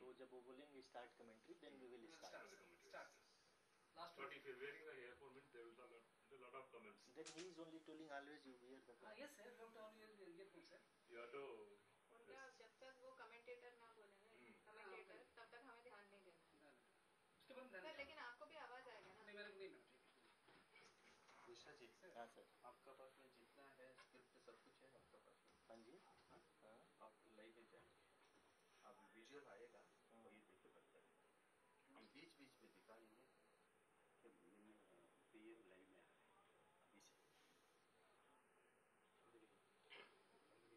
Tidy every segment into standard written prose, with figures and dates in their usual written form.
तो जब वो बोलेंगे start commentary, then we will start. Last but if you're wearing the earphone, means there will be a lot of comments. Then he is only telling always you wear the. Yes sir, don't only earphone sir. You have to. उनका जब तक वो commentator ना बोले ना commentator, तब तक हमें ध्यान नहीं देना. उसके बाद ध्यान. लेकिन आपको भी आवाज आएगा ना. नहीं मेरे को नहीं मैम ठीक है. विश्वा जी. हाँ सर. आपका पास में जितना है स्क्रिप्ट सब कुछ है आपका पास में. हाँ जी. हाँ. आप लाइव में जाएंगे, आप विजुअल आएगा वही देखे पड़ता है. बीच बीच में दिखाएंगे कि पीएम लाइव में आ रहे हैं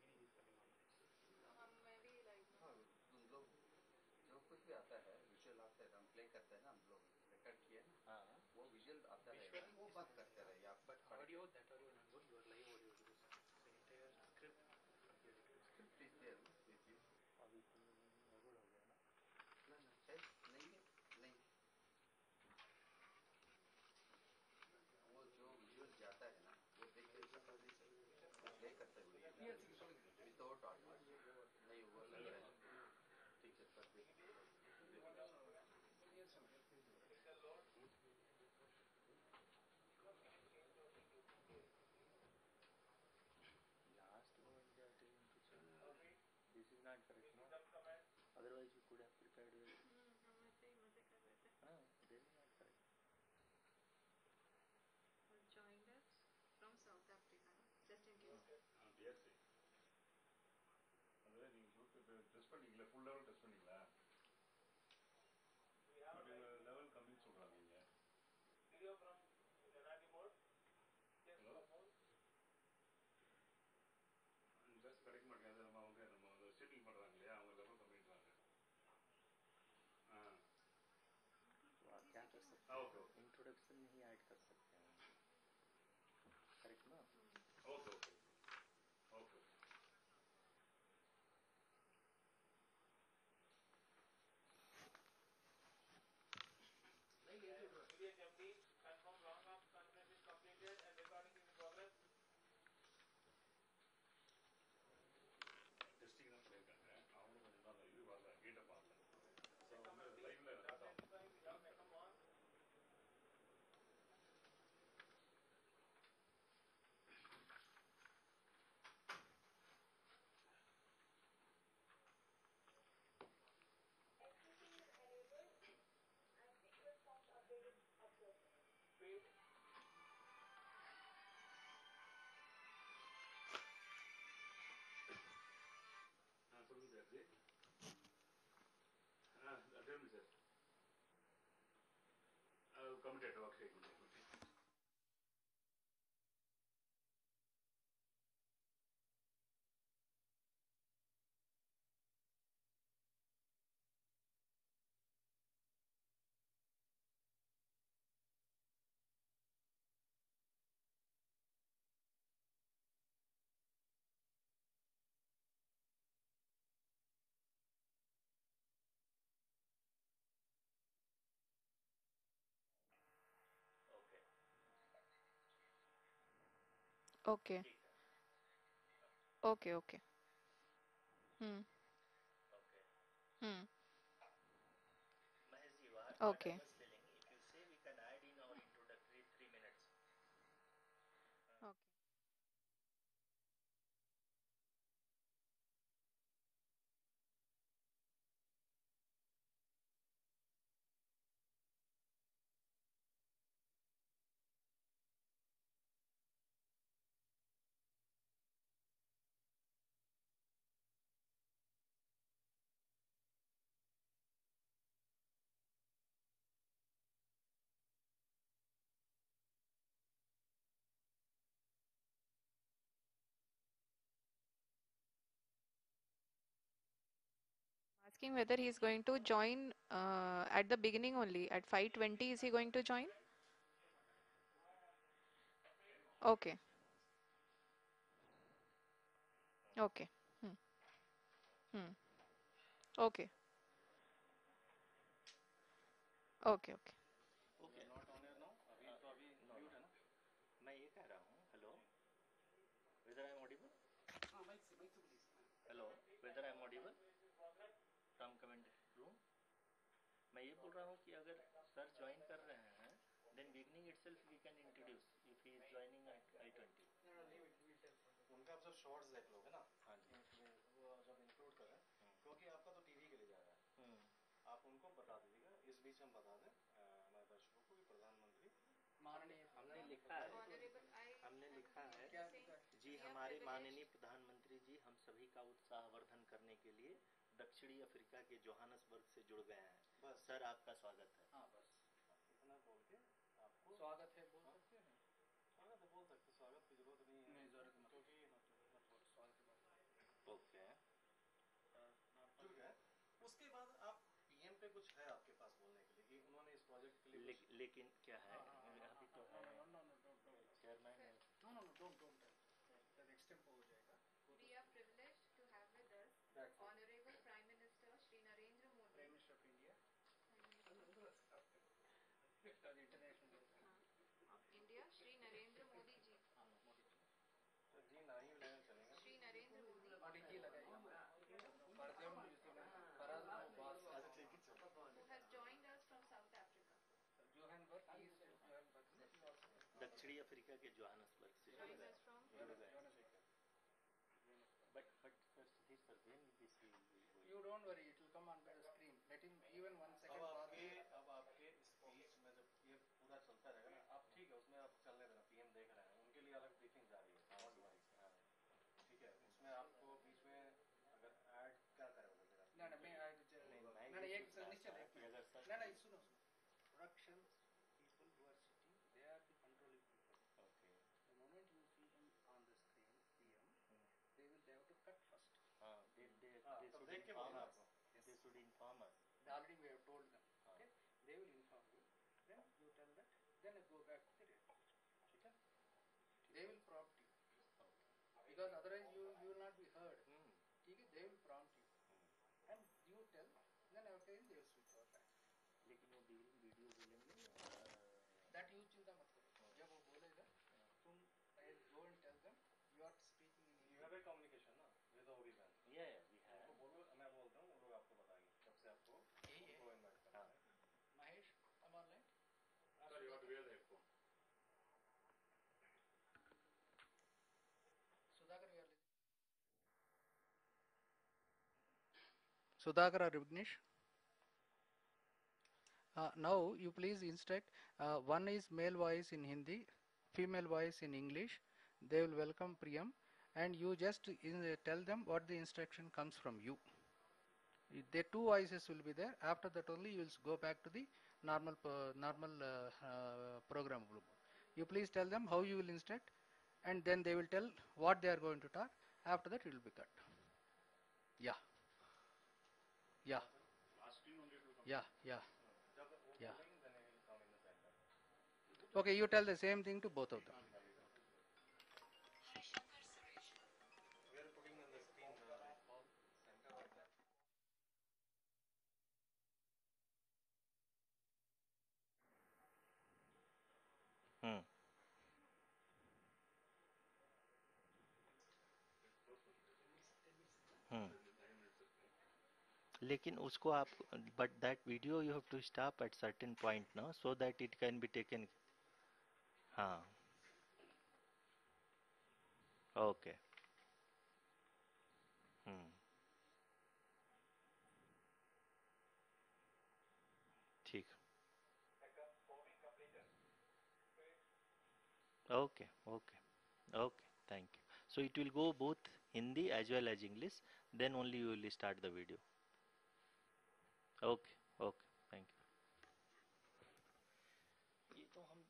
अभी से. मैं भी लाइव. हाँ तुम लोग जो कुछ भी आता है विजुअल आता है, हम प्ले करते हैं ना, हम लोग रिकॉर्ड किए ना. हाँ वो विजुअल आता है, वो बात करते रहे आप. But audio that audio not good, your live audio is good. Entire script is there with you. अभी तो गड़बड़ हो गया ना. ना है नहीं है नहीं. वो जो विजुअल जाता है ना वो देख के प्ले करते हुए विदाउट ऑडियो नहीं वो लग रहा है. ठीक है कर दे. Last moment they are telling to change. This is not correct, no? Otherwise you could have prepared well. हम ऐसे ही मजे कर रहे थे. हाँ, this is not correct. Joined us from South Africa, just in case. Yes. அதாவது நீங்க test பண்ணீங்களா, ஃபுல் லெவல் டெஸ்ட் பண்ணீங்களா? லெவல் கம்மின்னு சொல்றாங்க நீங்க. Video from Carnatic mode. Hello. Just கிடைக்க மாட்டேங்குது. நம்ம ஸ்ட்ரீமிங் பண்றாங்க இல்லையா, அவங்க லெவல் கம்மின்றாங்க. क्या कर सकते हैं? इंट्रोडक्शन ही ऐड कर सकते हैं. करेक्ट ना? Okay okay okay. Confirm long off conference is completed and recording is in progress. Testing தான் பண்ணிருக்காங்க. அவங்க கொஞ்சம் நாள் இது வரல, கேட்ட பார்க்கல. ஸோ வந்து லைவ்ல சொல்லுங்க sir. Attend sir. Committed work ஷேக். Okay. Okay. Okay. Hmm. Hmm. Mahesh ji, Okay. I was telling, if you say we can add in our introductory 3 minutes. Okay. Asking whether he is going to join at the beginning only at 5:20. Is he going to join? Okay. Okay. Hmm. Hmm. Okay. Okay. Okay. Okay. Not on air now. अभी mute है ना. मैं ये कह रहा हूँ, hello, whether I am audible? हाँ mic से please. Hello, whether I am audible from comment room? मैं ये बोल रहा हूँ कि अगर सर ज्वाइन कर रहे हैं then beginning itself we can introduce if he is joining at I-20. उनका आप जब शॉर्ट्स देख लोगे ना, हाँ जी। वो जब इंक्लूड करें, क्योंकि आपका तो टीवी के लिए जा रहा है, आप उनको बता दीजिएगा, इस बीच हम बता दें हमारे दर्शकों को कि प्रधानमंत्री माननीय, हमने लिखा है जी, हमारे माननीय प्रधानमंत्री जी हम सभी का उत्साहवर्धन करने के लिए दक्षिणी अफ्रीका के जोहानसबर्ग से जुड़ गए हैं। बस सर आपका स्वागत है। हाँ, बस इतना बोल के आपको स्वागत है बोल सकते हैं। स्वागत है बोल सकते, स्वागत की जरूरत नहीं है, नहीं जरूरत मत क्योंकि स्वागत ओके ठीक है। उसके बाद आप पीएम पे कुछ है आपके पास बोलने के लिए, उन्होंने इस प्रोजेक्ट के लिए लेकिन क्या है अभी तो है चेयरमैन है। डोंट एक्सटेंप हो जाएगा। We are privileged to have with us Honorable Prime Minister Shri Narendra Modi. Prime Minister of India. International Of India, Shri Narendra Modi ji. तो जी नहीं लेना चलेगा। Shri Narendra Modi. Modi ji लगाइए। Who has joined us from South Africa. Johannesburg दक्षिणी Africa के Johannesburg से जुड़ Joined गए। us from. But sir, Sudhir sir, when this will be going? You don't worry, it will come onto the screen. Let him even 1 second. अब आपके speech में जब ये पूरा चलता रहेगा ना, आप ठीक है उसमें आप चलने देना, पीएम देख रहे हैं, उनके लिए अलग ब्रीफिंग जा रही है। ठीक है, उसमें आपको बीच में अगर ऐड क्या करेगा ना मैं एक निश्चय ना सुनो production people who are sitting, they are the controlling people. Okay. The moment you see him on the screen, PM, they have to cut first. They should inform us. They should inform us. Already we have told them. Okay? They will inform you. Then you tell that. Then go back to the radio. Okay? They will prompt you. Okay. Because otherwise you will not be heard. ठीक है, they will prompt you. And you tell. Then after they will switch over back. लेकिन वो video बोलेंगे That you चिंता मत करो, जब वो बोलेगा तुम go and tell them you are speaking in You have a communication ना with the OB band. Yeah, we have. उनको बोलो, मैं बोलता हूँ, वो लोग आपको बताएंगे कब से आपको उनको इनवाइट करना है। Mahesh, come online. Sir, you have to wear the headphone. Sudhakar, you are listening. Sudhakar or Vignesh? Now you please instruct. One is male voice in Hindi, female voice in English. They will welcome Priyam, and you just tell them what the instruction comes from you. The two voices will be there. After that only you will go back to the normal program. You please tell them how you will instruct, and then they will tell what they are going to talk. After that it will be cut. Yeah. Yeah. Yeah. Yeah. Yeah. Okay, you tell the same thing to both of them. We are putting on the screen Paul center of that. लेकिन उसको आप but that video you have to stop at certain point now so that it can be taken. हाँ okay. ठीक. Okay, okay, okay, thank you. So it will go both Hindi as well as English, then only you will start the video. Okay, okay, thank you. ये तो हम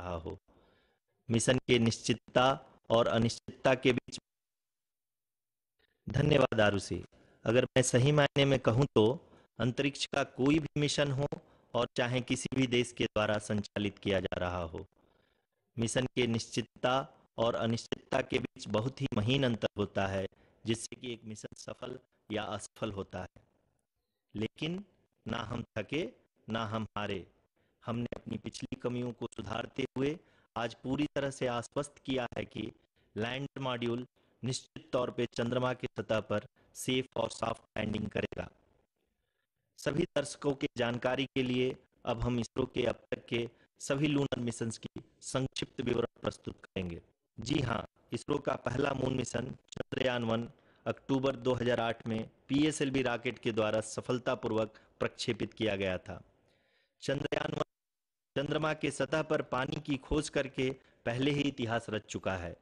रहा हो। Mission के निश्चितता और अनिश्चितता के बीच। धन्यवाद आरुषि। अगर मैं सही मायने में कहूं तो अंतरिक्ष का कोई भी मिशन हो और चाहे किसी भी देश के द्वारा संचालित किया जा रहा हो, मिशन के निश्चितता और अनिश्चितता के बीच बहुत ही महीन अंतर होता है, जिससे कि एक मिशन सफल या असफल होता है। लेकिन ना हम थके ना हम हारे। हमने अपनी पिछली कमियों को सुधारते हुए आज पूरी तरह से आश्वस्त किया है कि लैंडर मॉड्यूल निश्चित तौर पे चंद्रमा की सतह पर सेफ और सॉफ्ट लैंडिंग करेगा। सभी दर्शकों की जानकारी के लिए अब हम इसरो के अब तक के सभी लूनर मिशंस की संक्षिप्त विवरण प्रस्तुत करेंगे। जी हाँ, इसरो का पहला मून मिशन चंद्रयान-1 अक्टूबर 2008 में पीएसएलवी रॉकेट के द्वारा सफलतापूर्वक प्रक्षेपित किया गया था। चंद्रयान-1 चंद्रमा के सतह पर पानी की खोज करके पहले ही इतिहास रच चुका है।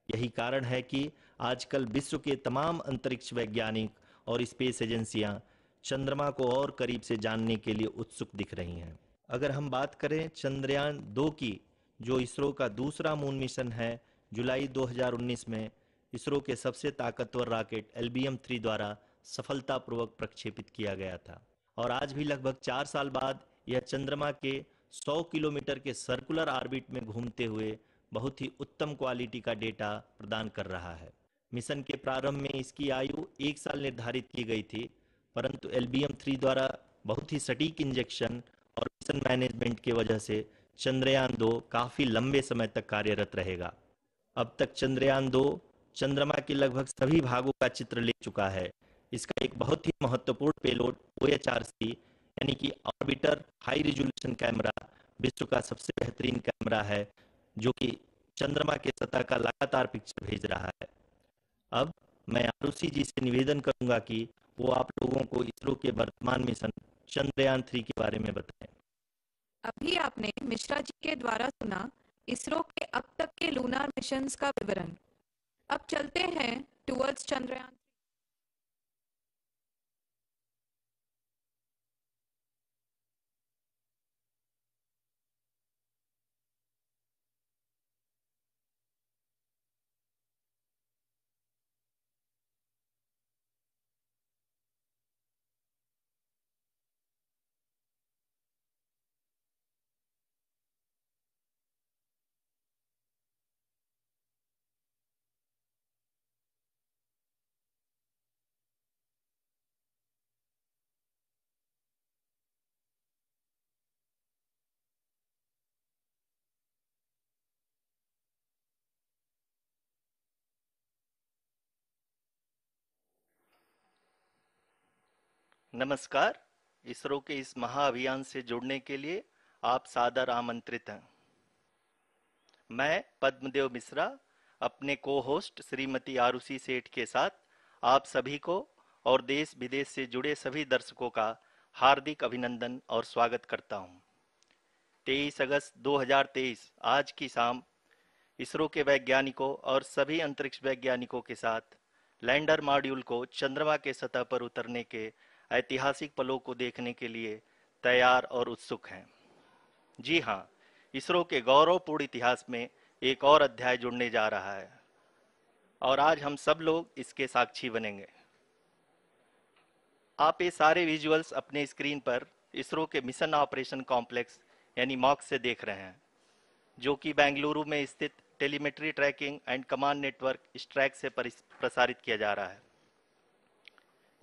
यही कारण है कि आजकल विश्व के तमाम अंतरिक्ष वैज्ञानिक और स्पेस एजेंसियां चंद्रमा को और करीब से जानने के लिए उत्सुक दिख रही हैं। अगर हम बात करें चंद्रयान 2 की, जो इसरो का दूसरा मून मिशन है, जुलाई 2019 में इसरो के सबसे ताकतवर रॉकेट LBM-3 द्वारा सफलतापूर्वक प्रक्षेपित किया गया था और आज भी लगभग 4 साल बाद यह चंद्रमा के 100 किलोमीटर के सर्कुलर ऑर्बिट में घूमते हुए बहुत ही उत्तम क्वालिटी का डेटा प्रदान कर रहा है। मिशन के प्रारंभ में इसकी आयु 1 साल निर्धारित की गई थी, परंतु LBM-3 द्वारा बहुत ही सटीक इंजेक्शन और मिशन मैनेजमेंट की वजह से चंद्रयान 2 काफी लंबे समय तक कार्यरत रहेगा। अब तक चंद्रयान 2 चंद्रमा के लगभग सभी भागों का चित्र ले चुका है। इसका एक बहुत ही महत्वपूर्ण पेलोड OHRC यानी कि ऑर्बिटर हाई रिजोल्यूशन कैमरा विश्व का सबसे बेहतरीन कैमरा है, जो कि चंद्रमा के सतह का लगातार पिक्चर भेज रहा है। अब मैं आरुषि जी से निवेदन करूंगा कि वो आप लोगों को इसरो के वर्तमान मिशन चंद्रयान 3 के बारे में बताएं। अभी आपने मिश्रा जी के द्वारा सुना इसरो के अब तक के लूनार मिशंस का विवरण। अब चलते हैं टुवर्ड्स चंद्रयान। नमस्कार। इसरो के इस महाअभियान से जुड़ने के लिए आप सादर आमंत्रित हैं। मैं पद्मदेव मिश्रा अपने को-होस्ट श्रीमती आरुषि सेठ के साथ आप सभी को और देश विदेश से जुड़े सभी दर्शकों का हार्दिक अभिनंदन और स्वागत करता हूं। 23 अगस्त 2023 आज की शाम इसरो के वैज्ञानिकों और सभी अंतरिक्ष वैज्ञानिकों के साथ लैंडर मॉड्यूल को चंद्रमा के सतह पर उतरने के ऐतिहासिक पलों को देखने के लिए तैयार और उत्सुक हैं। जी हाँ, इसरो के गौरवपूर्ण इतिहास में एक और अध्याय जुड़ने जा रहा है और आज हम सब लोग इसके साक्षी बनेंगे। आप ये सारे विजुअल्स अपने स्क्रीन पर इसरो के मिशन ऑपरेशन कॉम्प्लेक्स यानी मॉक्स से देख रहे हैं, जो कि बेंगलुरु में स्थित telemetry tracking and command network ISTRAC से प्रसारित किया जा रहा है।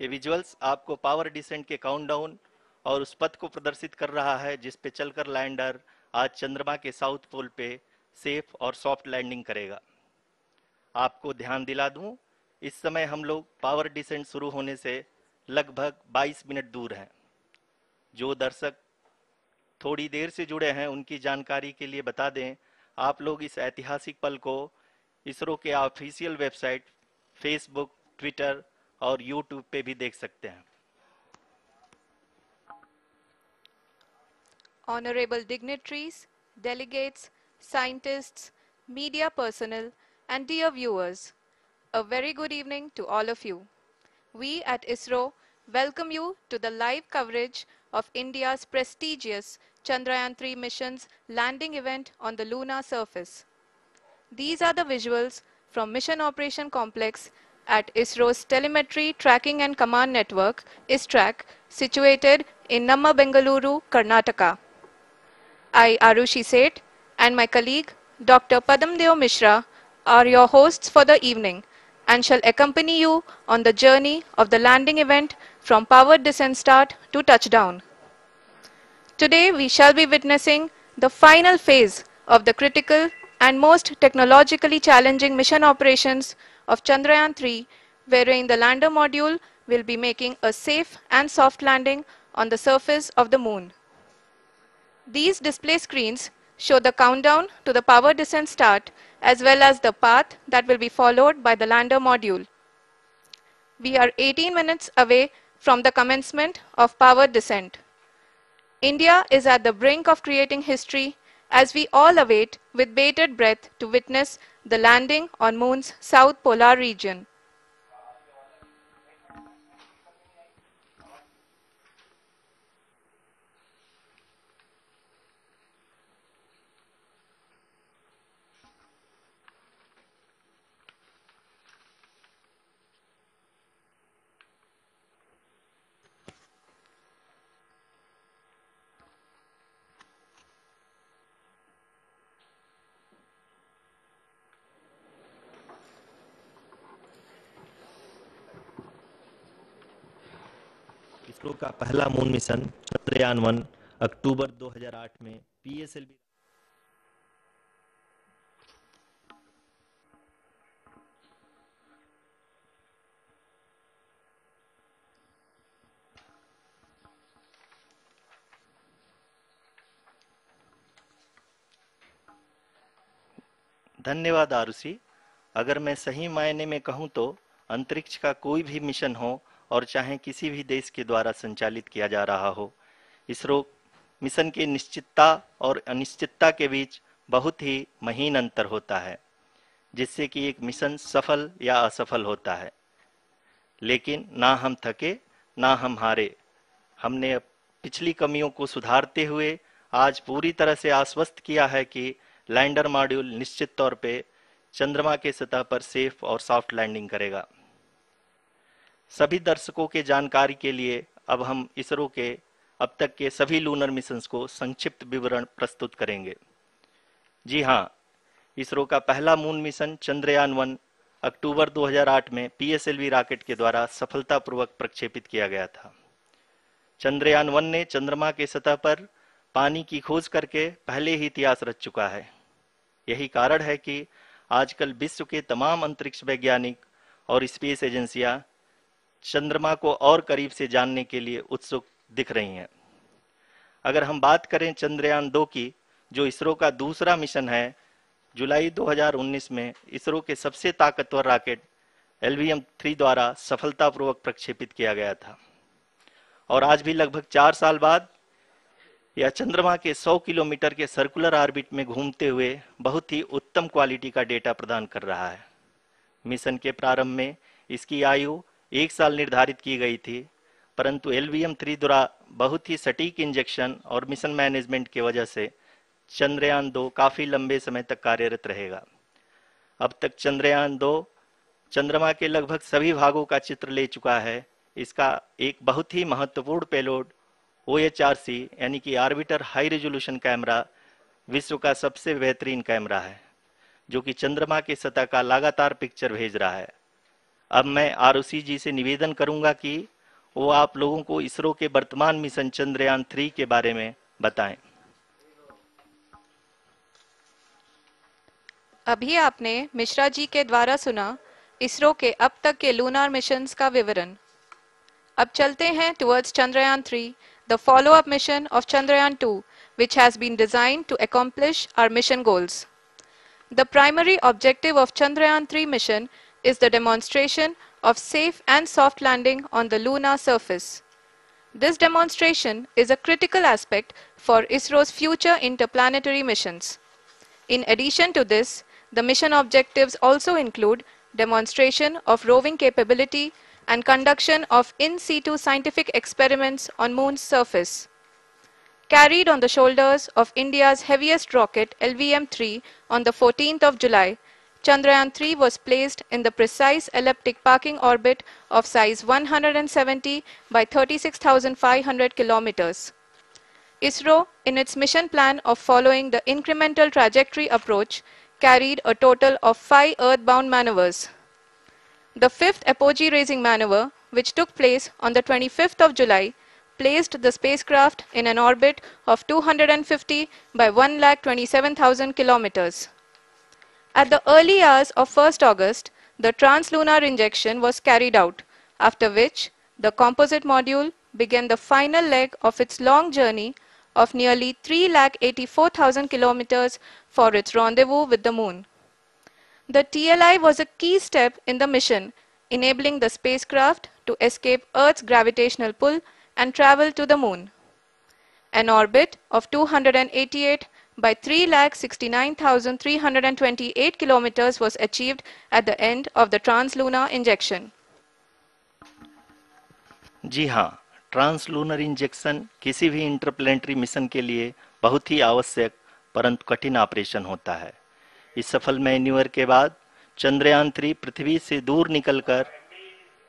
ये विजुअल्स आपको पावर डिसेंट के काउंटडाउन और उस पथ को प्रदर्शित कर रहा है जिस पे चलकर लैंडर आज चंद्रमा के साउथ पोल पे सेफ और सॉफ्ट लैंडिंग करेगा। आपको ध्यान दिला दूं, इस समय हम लोग पावर डिसेंट शुरू होने से लगभग 22 मिनट दूर हैं। जो दर्शक थोड़ी देर से जुड़े हैं उनकी जानकारी के लिए बता दें, आप लोग इस ऐतिहासिक पल को इसरो के ऑफिशियल वेबसाइट, फेसबुक, ट्विटर और यूट्यूब पे भी देख सकते हैं। Honorable dignitaries, delegates, scientists, media personnel, and dear viewers, a very good evening to all of you. We at ISRO welcome you to the live coverage of India's prestigious Chandrayaan-3 mission's landing event on the lunar surface. These are the visuals from Mission Operation Complex at ISRO's Telemetry Tracking and Command Network, ISTRAC, situated in Namma, Bengaluru, Karnataka. I, Arushi Seth, and my colleague, Dr. Padamdeo Mishra, are your hosts for the evening and shall accompany you on the journey of the landing event from powered descent start to touchdown. Today, we shall be witnessing the final phase of the critical and most technologically challenging mission operations of Chandrayaan-3, wherein the lander module will be making a safe and soft landing on the surface of the moon. These display screens show the countdown to the power descent start as well as the path that will be followed by the lander module. We are 18 minutes away from the commencement of power descent. India is at the brink of creating history as we all await with bated breath to witness the landing on Moon's south polar region. ISRO का पहला moon mission Chandrayaan one अक्टूबर 2008 में PSLV धन्यवाद आरुषि। अगर मैं सही मायने में कहूं तो अंतरिक्ष का कोई भी मिशन हो और चाहे किसी भी देश के द्वारा संचालित किया जा रहा हो, इसरो मिशन की निश्चितता और अनिश्चितता के बीच बहुत ही महीन अंतर होता है, जिससे कि एक मिशन सफल या असफल होता है। लेकिन ना हम थके ना हम हारे। हमने पिछली कमियों को सुधारते हुए आज पूरी तरह से आश्वस्त किया है कि लैंडर मॉड्यूल निश्चित तौर पे चंद्रमा के सतह पर सेफ और सॉफ्ट लैंडिंग करेगा। सभी दर्शकों के जानकारी के लिए अब हम इसरो के अब तक के सभी लूनर मिशंस को संक्षिप्त विवरण प्रस्तुत करेंगे। जी हाँ, इसरो का पहला मून मिशन चंद्रयान-1 अक्टूबर 2008 में पीएसएलवी रॉकेट के द्वारा सफलतापूर्वक प्रक्षेपित किया गया था। चंद्रयान-1 ने चंद्रमा के सतह पर पानी की खोज करके पहले ही इतिहास रच चुका है। यही कारण है कि आजकल विश्व के तमाम अंतरिक्ष वैज्ञानिक और स्पेस एजेंसियां चंद्रमा को और करीब से जानने के लिए उत्सुक दिख रही हैं। अगर हम बात करें चंद्रयान-2 की, जो इसरो का दूसरा मिशन है, जुलाई 2019 में इसरो के सबसे ताकतवर रॉकेट LVM-3 द्वारा सफलतापूर्वक प्रक्षेपित किया गया था और आज भी लगभग 4 साल बाद यह चंद्रमा के 100 किलोमीटर के सर्कुलर ऑर्बिट में घूमते हुए बहुत ही उत्तम क्वालिटी का डेटा प्रदान कर रहा है। मिशन के प्रारंभ में इसकी आयु 1 साल निर्धारित की गई थी, परंतु LVM-3 द्वारा बहुत ही सटीक इंजेक्शन और मिशन मैनेजमेंट की वजह से चंद्रयान-2 काफी लंबे समय तक कार्यरत रहेगा। अब तक चंद्रयान-2 चंद्रमा के लगभग सभी भागों का चित्र ले चुका है। इसका एक बहुत ही महत्वपूर्ण पेलोड OHRC यानी कि ऑर्बिटर हाई रेजोल्यूशन कैमरा विश्व का सबसे बेहतरीन कैमरा है, जो कि चंद्रमा के सतह का लगातार पिक्चर भेज रहा है। अब मैं आरुषि जी से निवेदन करूंगा कि वो आप लोगों को इसरो के वर्तमान मिशन चंद्रयान-3 के बारे में बताएं। अभी आपने मिश्रा जी के द्वारा सुना इसरो के अब तक के लूनार मिशंस का विवरण। अब चलते हैं towards Chandrayaan-3, the follow-up mission of Chandrayaan-2, which has been designed to accomplish our mission goals. The primary objective of Chandrayaan-3 mission is the demonstration of safe and soft landing on the lunar surface. This demonstration is a critical aspect for ISRO's future interplanetary missions. In addition to this, the mission objectives also include demonstration of roving capability and conduction of in situ scientific experiments on Moon's surface. Carried on the shoulders of India's heaviest rocket LVM-3 on the 14th of July, Chandrayaan-3 was placed in the precise elliptic parking orbit of size 170 by 36,500 kilometers. ISRO, in its mission plan of following the incremental trajectory approach, carried a total of 5 earthbound maneuvers. The fifth apogee raising maneuver, which took place on the 25th of July, placed the spacecraft in an orbit of 250 by 1,27,000 kilometers. At the early hours of 1st August, the translunar injection was carried out, after which the composite module began the final leg of its long journey of nearly 3,84,000 kilometers for its rendezvous with the Moon. The TLI was a key step in the mission, enabling the spacecraft to escape Earth's gravitational pull and travel to the Moon. An orbit of 288 by 3,69,328 kilometers was achieved at the end of the translunar injection. जी हाँ, translunar injection किसी भी interplanetary mission के लिए बहुत ही आवश्यक परंतु कठिन operation होता है। इस सफल मैन्यूवर के बाद चंद्रयान-3 पृथ्वी से दूर निकलकर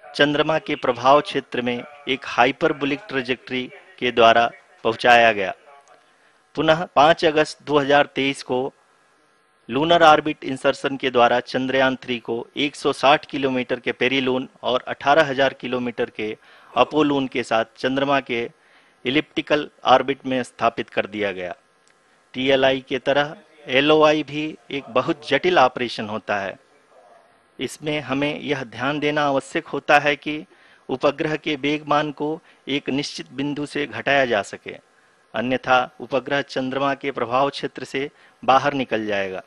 चंद्रमा के प्रभाव क्षेत्र में एक हाइपरबोलिक ट्रैजेक्टरी के द्वारा पहुंचाया गया। पुनः 5 अगस्त 2023 को लूनर ऑर्बिट इंसर्शन के द्वारा चंद्रयान-3 को 160 किलोमीटर के पेरीलून और 18,000 किलोमीटर के अपोलून के साथ चंद्रमा के इलिप्टिकल ऑर्बिट में स्थापित कर दिया गया। टीएलआई के तरह एलओआई भी एक बहुत जटिल ऑपरेशन होता है। इसमें हमें यह ध्यान देना आवश्यक होता है कि उपग्रह के वेगमान को एक निश्चित बिंदु से घटाया जा सके, अन्यथा उपग्रह चंद्रमा के प्रभाव क्षेत्र से बाहर निकल जाएगा।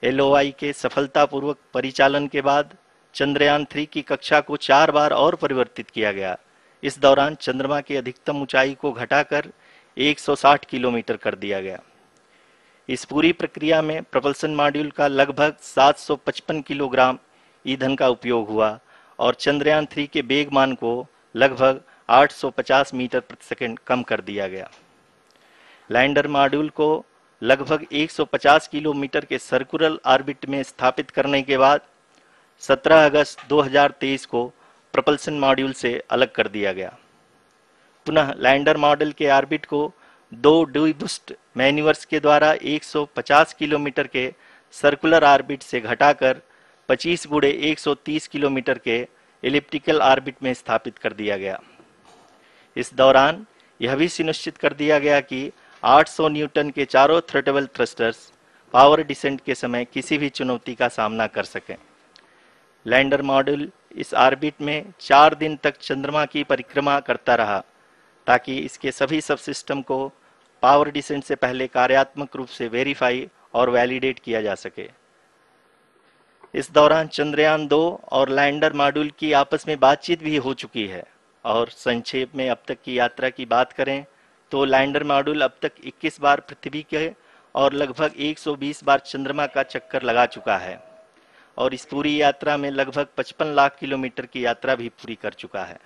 एलओआई के सफलतापूर्वक परिचालन के बाद चंद्रयान-3 की कक्षा को 4 बार और परिवर्तित किया गया। इस दौरान चंद्रमा की अधिकतम ऊंचाई को घटाकर 160 किलोमीटर कर दिया गया। इस पूरी प्रक्रिया में प्रपल्सन मॉड्यूल का लगभग 755 किलोग्राम ईंधन का उपयोग हुआ और चंद्रयान-3 के वेगमान को लगभग 850 मीटर प्रति सेकंड कम कर दिया गया। लैंडर मॉड्यूल को लगभग 150 किलोमीटर के सर्कुलर ऑर्बिट में स्थापित करने के बाद 17 अगस्त 2023 को प्रपल्सन मॉड्यूल से अलग कर दिया गया। पुनः लैंडर मॉड्यूल के ऑर्बिट को 2 डीबूस्ट मैन्यूवर्स के द्वारा 150 किलोमीटर के सर्कुलर ऑर्बिट से घटाकर 25 गुणे 130 किलोमीटर के एलिप्टिकल ऑर्बिट में स्थापित कर दिया गया। इस दौरान यह भी सुनिश्चित कर दिया गया कि 800 न्यूटन के चारों थ्रोटल थ्रस्टर्स पावर डिसेंट के समय किसी भी चुनौती का सामना कर सकें। लैंडर मॉड्यूल इस ऑर्बिट में 4 दिन तक चंद्रमा की परिक्रमा करता रहा ताकि इसके सभी सब सिस्टम को पावर डिसेंट से पहले कार्यात्मक रूप से वेरीफाई और वैलिडेट किया जा सके। इस दौरान चंद्रयान-2 और लैंडर मॉड्यूल की आपस में बातचीत भी हो चुकी है। और संक्षेप में अब तक की यात्रा की बात करें तो लैंडर मॉड्यूल अब तक 21 बार पृथ्वी के और लगभग 120 बार चंद्रमा का चक्कर लगा चुका है और इस पूरी यात्रा में लगभग 55 लाख किलोमीटर की यात्रा भी पूरी कर चुका है।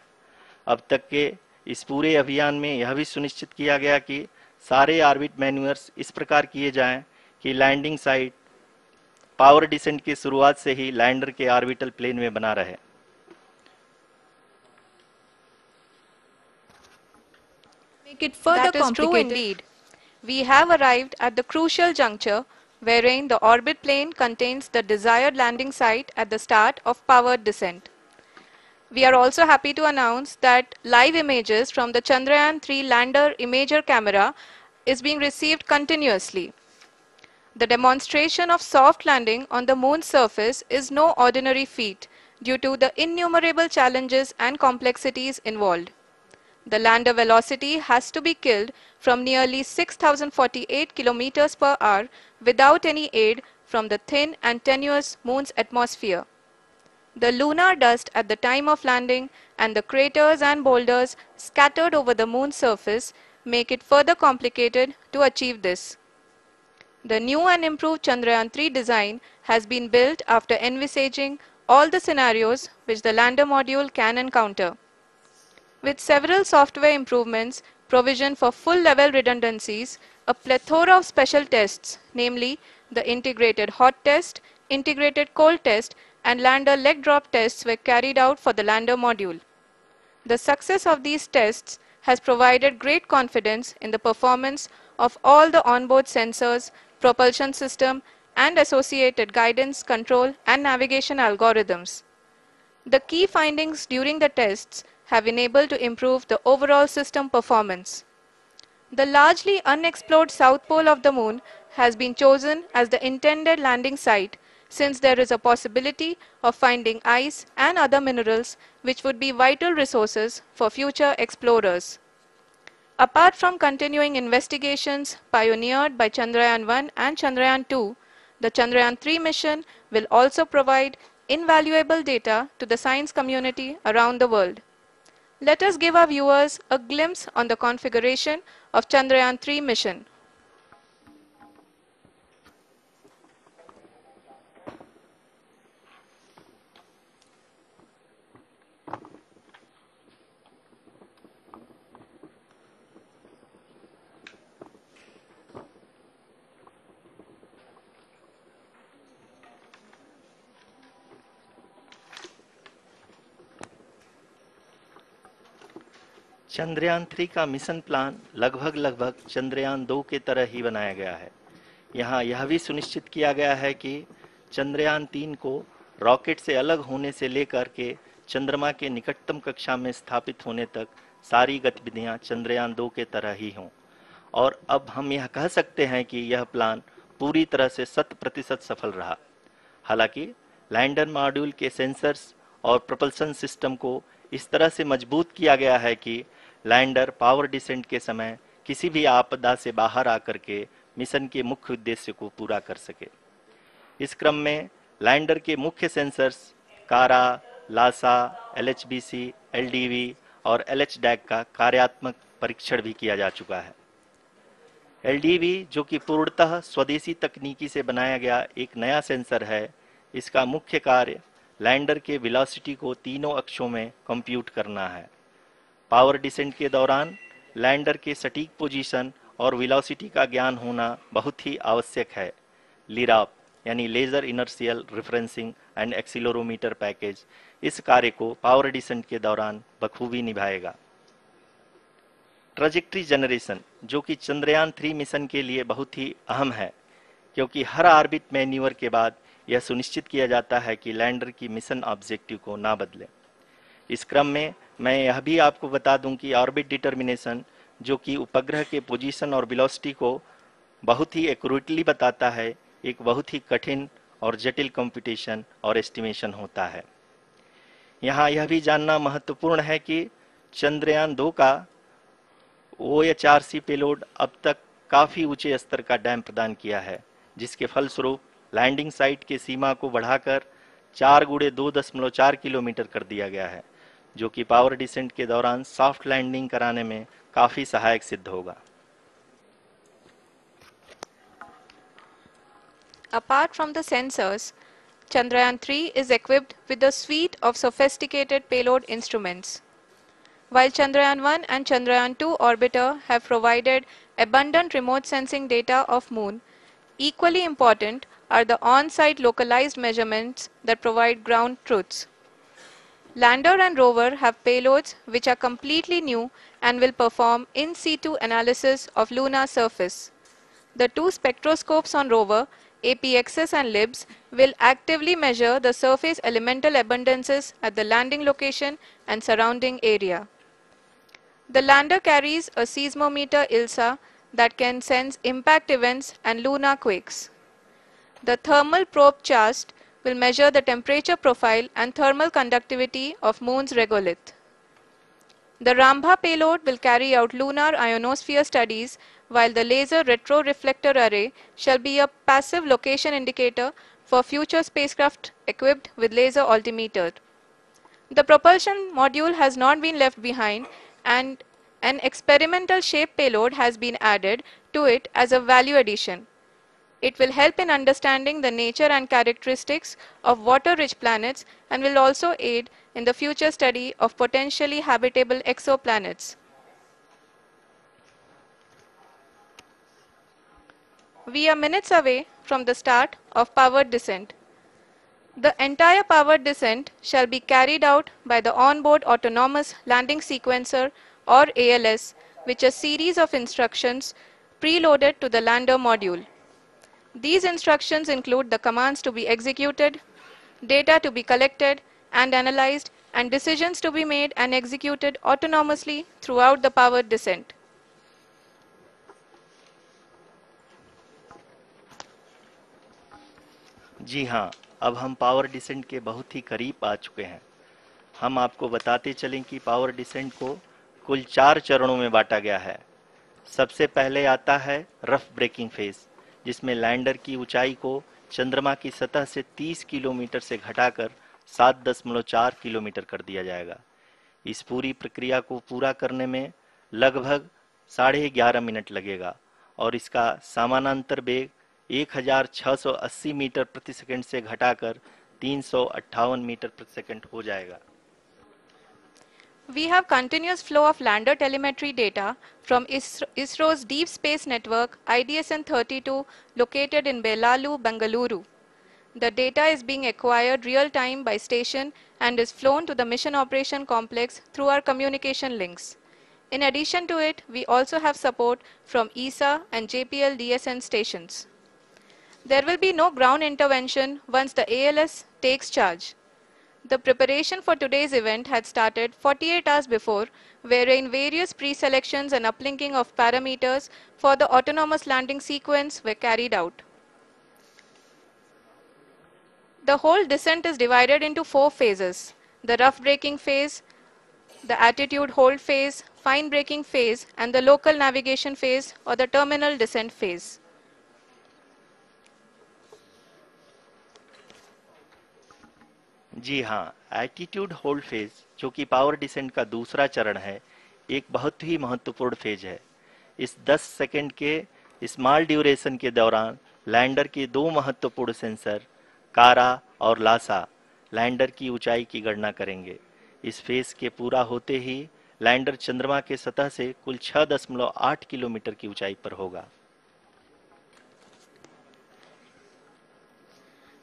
अब तक के इस पूरे अभियान में यह भी सुनिश्चित किया गया कि सारे ऑर्बिट मैन्यूवर्स इस प्रकार किए जाएं कि लैंडिंग साइट पावर डिसेंट की शुरुआत से ही लैंडर के ऑर्बिटल प्लेन में बना रहे। Make it further That is true complicated. indeed. We have arrived at the crucial juncture wherein the orbit plane contains the desired landing site at the start of powered descent. We are also happy to announce that live images from the Chandrayaan-3 lander imager camera is being received continuously. The demonstration of soft landing on the moon's surface is no ordinary feat due to the innumerable challenges and complexities involved. The lander velocity has to be killed from nearly 6,048 kilometers per hour without any aid from the thin and tenuous moon's atmosphere. The lunar dust at the time of landing and the craters and boulders scattered over the moon's surface make it further complicated to achieve this. The new and improved Chandrayaan-3 design has been built after envisaging all the scenarios which the lander module can encounter. With several software improvements provision for full level redundancies, a plethora of special tests, namely the integrated hot test, integrated cold test, and lander leg drop tests were carried out for the lander module. The success of these tests has provided great confidence in the performance of all the onboard sensors, propulsion system, and associated guidance, control, and navigation algorithms. The key findings during the tests have enabled to improve the overall system performance. The largely unexplored south pole of the moon has been chosen as the intended landing site since there is a possibility of finding ice and other minerals which would be vital resources for future explorers. Apart from continuing investigations pioneered by Chandrayaan-1 and Chandrayaan-2, the Chandrayaan-3 mission will also provide invaluable data to the science community around the world. Let us give our viewers a glimpse on the configuration of Chandrayaan-3 mission. Chandrayaan 3 का mission plan लगभग चंद्रयान 2 के तरह ही बनाया गया है। यहाँ यह भी सुनिश्चित किया गया है कि चंद्रयान 3 को रॉकेट से अलग होने से लेकर के चंद्रमा के निकटतम कक्षा में स्थापित होने तक सारी गतिविधियां चंद्रयान 2 के तरह ही हों। और अब हम यह कह सकते हैं कि यह प्लान पूरी तरह से 100% सफल रहा। हालांकि लैंडर मॉड्यूल के सेंसर्स और propulsion सिस्टम को इस तरह से मजबूत किया गया है कि लैंडर पावर डिसेंट के समय किसी भी आपदा से बाहर आकर के मिशन के मुख्य उद्देश्य को पूरा कर सके। इस क्रम में लैंडर के मुख्य सेंसर्स कारा, लासा, LHBC, LDV और LHDAC का कार्यात्मक परीक्षण भी किया जा चुका है। LDV जो कि पूर्णतः स्वदेशी तकनीकी से बनाया गया एक नया सेंसर है, इसका मुख्य कार्य लैंडर के वेलोसिटी को तीनों अक्षों में कंप्यूट करना है। पावर डिसेंट के दौरान लैंडर के सटीक पोजीशन और वेलोसिटी का ज्ञान होना बहुत ही आवश्यक है। लिराप यानी laser inertial referencing and accelerometer package इस कार्य को पावर डिसेंट के दौरान बखूबी निभाएगा। ट्रैजेक्टरी जनरेशन जो कि चंद्रयान 3 मिशन के लिए बहुत ही अहम है, क्योंकि हर ऑर्बिट मैन्यूवर के बाद यह सुनिश्चित किया जाता है कि लैंडर की मिशन ऑब्जेक्टिव को ना बदले। इस क्रम में मैं यह भी आपको बता दूं कि ऑर्बिट डिटर्मिनेशन जो कि उपग्रह के पोजीशन और वेलोसिटी को बहुत ही एक्यूरेटली बताता है, एक बहुत ही कठिन और जटिल कंप्यूटेशन और एस्टिमेशन होता है। यहाँ यह भी जानना महत्वपूर्ण है कि चंद्रयान 2 का OHRC पेलोड अब तक काफी ऊंचे स्तर का डैम प्रदान किया है, जिसके फलस्वरूप लैंडिंग साइट की सीमा को बढ़ाकर 4 × 2.4 किलोमीटर कर दिया गया है, जो कि पावर डिसेंट के दौरान सॉफ्ट लैंडिंग कराने में काफी सहायक सिद्ध होगा। Apart from the sensors, Chandrayaan 3 is equipped with a suite of sophisticated payload instruments. While Chandrayaan 1 and Chandrayaan 2 orbiter have provided abundant remote sensing data of Moon, equally important are the on-site localized measurements that provide ground truths. Lander and rover have payloads which are completely new and will perform in situ analysis of lunar surface. The two spectroscopes on rover, APXS and LIBS, will actively measure the surface elemental abundances at the landing location and surrounding area. The lander carries a seismometer ILSA that can sense impact events and lunar quakes. The thermal probe CHAST will measure the temperature profile and thermal conductivity of Moon's regolith. The Rambha payload will carry out lunar ionosphere studies, while the laser retroreflector array shall be a passive location indicator for future spacecraft equipped with laser altimeter. The propulsion module has not been left behind, and an experimental shape payload has been added to it as a value addition. It will help in understanding the nature and characteristics of water-rich planets and will also aid in the future study of potentially habitable exoplanets. We are minutes away from the start of powered descent. The entire powered descent shall be carried out by the onboard autonomous landing sequencer or ALS, which is a series of instructions preloaded to the lander module. These instructions include the commands to be executed, data to be collected and analyzed, and decisions to be made and executed autonomously throughout the powered descent. जी हाँ, अब हम power descent के बहुत ही करीब आ चुके हैं। हम आपको बताते चलें कि पावर डिसेंट को कुल 4 चरणों में बांटा गया है। सबसे पहले आता है रफ ब्रेकिंग फेज, जिसमें लैंडर की ऊंचाई को चंद्रमा की सतह से 30 किलोमीटर से घटाकर 7.4 किलोमीटर कर दिया जाएगा। इस पूरी प्रक्रिया को पूरा करने में लगभग 11.5 मिनट लगेगा और इसका समानांतर वेग 1680 मीटर प्रति सेकंड से घटाकर 358 मीटर प्रति सेकंड हो जाएगा। We have continuous flow of lander telemetry data from ISRO's Deep Space Network IDSN-32 located in Belalu, Bengaluru. The data is being acquired real-time by station and is flown to the Mission Operation Complex through our communication links. In addition to it, we also have support from ESA and JPL DSN stations. There will be no ground intervention once the ALS takes charge. The preparation for today's event had started 48 hours before, wherein various pre-selections and uplinking of parameters for the autonomous landing sequence were carried out. The whole descent is divided into 4 phases: the rough braking phase, the attitude hold phase, fine braking phase, and the local navigation phase or the terminal descent phase. जी हाँ, attitude hold phase, जो कि power descent का दूसरा चरण है, एक बहुत ही महत्वपूर्ण फेज है। इस 10 सेकंड के स्मॉल ड्यूरेशन के दौरान लैंडर के 2 महत्वपूर्ण सेंसर कारा और लासा लैंडर की ऊंचाई की गणना करेंगे। इस फेज के पूरा होते ही लैंडर चंद्रमा के सतह से कुल 6.8 किलोमीटर की ऊंचाई पर होगा।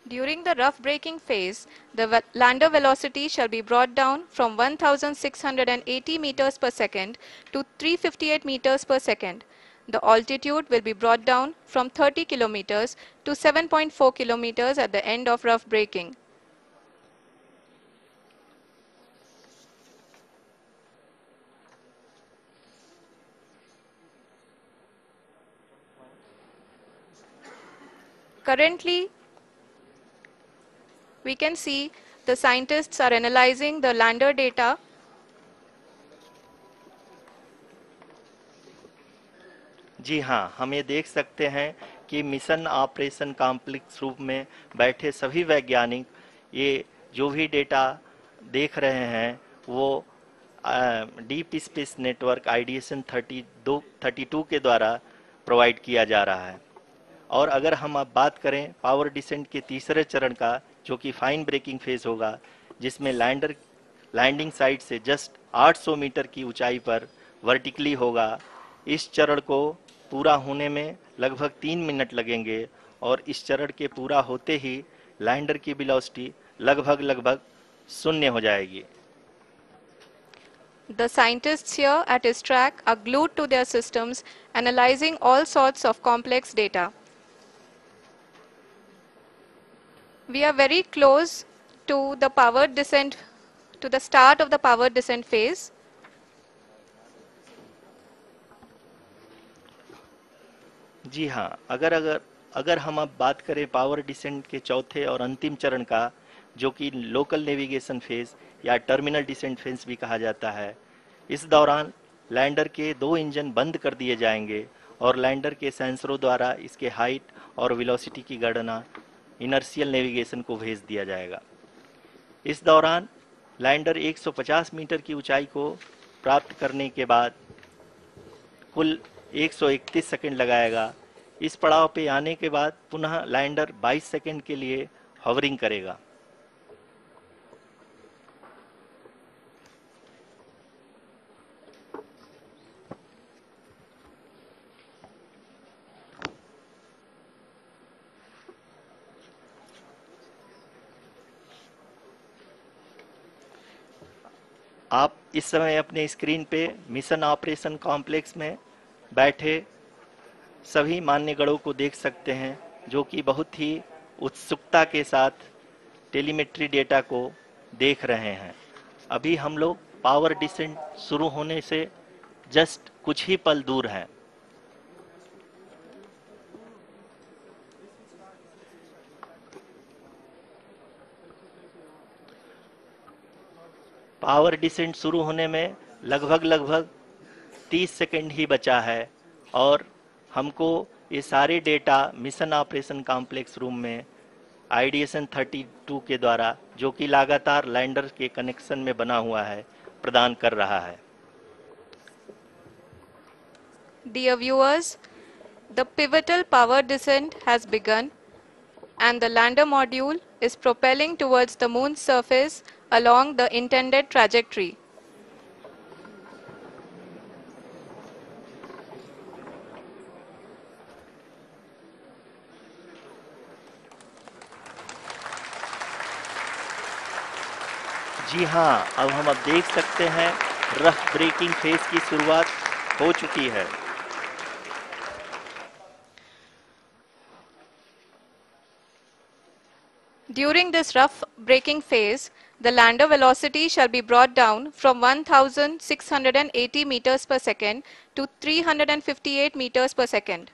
During the rough braking phase, the lander velocity shall be brought down from 1680 meters per second to 358 meters per second. The altitude will be brought down from 30 kilometers to 7.4 kilometers at the end of rough braking. Currently, we can see the scientists are analyzing the lander data. जी हाँ, हम ये देख सकते हैं कि mission operation complex रूप में बैठे सभी वैज्ञानिक ये जो भी डेटा देख रहे हैं वो डीप स्पेस नेटवर्क IDSN 32 के द्वारा प्रोवाइड किया जा रहा है। और अगर हम अब बात करें पावर डिसेंट के तीसरे चरण का, जो कि फाइन ब्रेकिंग फेज होगा, जिसमें लैंडर लैंडिंग साइट से जस्ट 800 मीटर की ऊंचाई पर वर्टिकली होगा। इस चरण को पूरा होने में लगभग 3 मिनट लगेंगे और इस चरण के पूरा होते ही लैंडर की वेलोसिटी लगभग 0 हो जाएगी। The scientists here at ISTRAC are glued to their systems, analyzing all sorts of complex data. We are very close to the powered descent, to the start of the powered descent phase. जी हाँ, अगर हम अब बात करें power descent के चौथे और अंतिम चरण का, जो कि लोकल नेविगेशन फेज या टर्मिनल डिसेंट फेज भी कहा जाता है, इस दौरान लैंडर के 2 इंजन बंद कर दिए जाएंगे और लैंडर के सेंसरों द्वारा इसके हाइट और वेलोसिटी की गणना इनर्शियल नेविगेशन को भेज दिया जाएगा। इस दौरान लैंडर 150 मीटर की ऊंचाई को प्राप्त करने के बाद कुल 131 सेकंड लगाएगा। इस पड़ाव पे आने के बाद पुनः लैंडर 22 सेकंड के लिए हवरिंग करेगा। आप इस समय अपने स्क्रीन पे मिशन ऑपरेशन कॉम्प्लेक्स में बैठे सभी मान्यगणों को देख सकते हैं, जो कि बहुत ही उत्सुकता के साथ टेलीमेट्री डेटा को देख रहे हैं। अभी हम लोग पावर डिसेंट शुरू होने से जस्ट कुछ ही पल दूर हैं। पावर डिसेंट शुरू होने में लगभग 30 सेकंड ही बचा है और हमको ये सारे data mission operation complex room में आईडीएसएन 32 के द्वारा, जो कि लगातार लैंडर के कनेक्शन में बना हुआ है, प्रदान कर रहा है। Dear viewers, the pivotal power descent has begun and the lander module is propelling towards the moon's surface along the intended trajectory. जी हाँ, अब देख सकते हैं रफ ब्रेकिंग फेज की शुरुआत हो चुकी है। During this rough braking phase, the lander velocity shall be brought down from 1680 meters per second to 358 meters per second.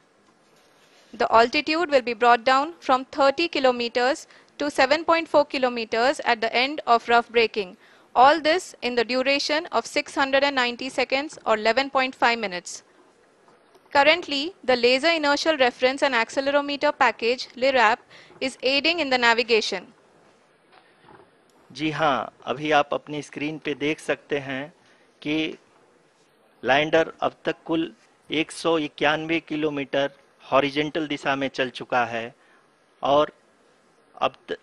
The altitude will be brought down from 30 kilometers to 7.4 kilometers at the end of rough braking. All this in the duration of 690 seconds or 11.5 minutes. Currently, the Laser Inertial Reference and Accelerometer package (LIRAP) is aiding in the navigation. जी हाँ, अभी आप अपनी screen पे देख सकते हैं कि lander अब तक कुल 191 किलोमीटर हॉरिजेंटल दिशा में चल चुका है और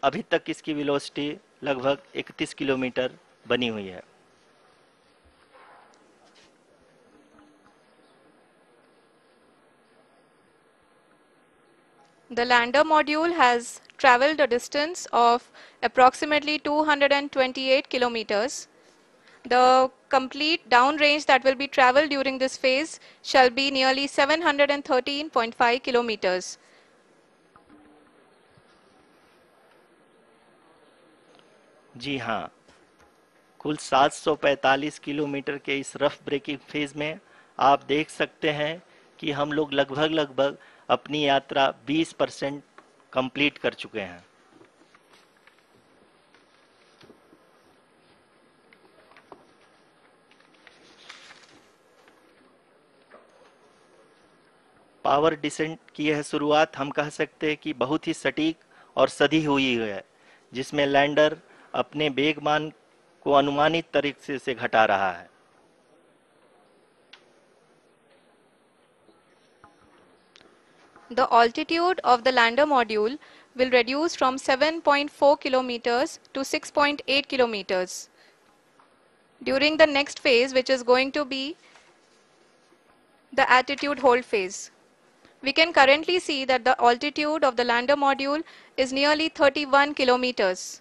अभी तक इसकी वेलोसिटी लगभग 31 किलोमीटर बनी हुई है। The lander module has traveled a distance of approximately 228 kilometers. The complete downrange that will be traveled during this phase shall be nearly 713.5 kilometers. जी हाँ, कुल 745 किलोमीटर के इस रफ ब्रेकिंग फेज में आप देख सकते हैं कि हम लोग लगभग अपनी यात्रा 20% कंप्लीट कर चुके हैं। पावर डिसेंट की यह शुरुआत हम कह सकते हैं कि बहुत ही सटीक और सधी हुई है, जिसमें लैंडर अपने वेगमान को अनुमानित तरीके से घटा रहा है। The altitude of the lander module will reduce from 7.4 kilometers to 6.8 kilometers. During the next phase, which is going to be the attitude hold phase. We can currently see that the altitude of the lander module is nearly 31 kilometers.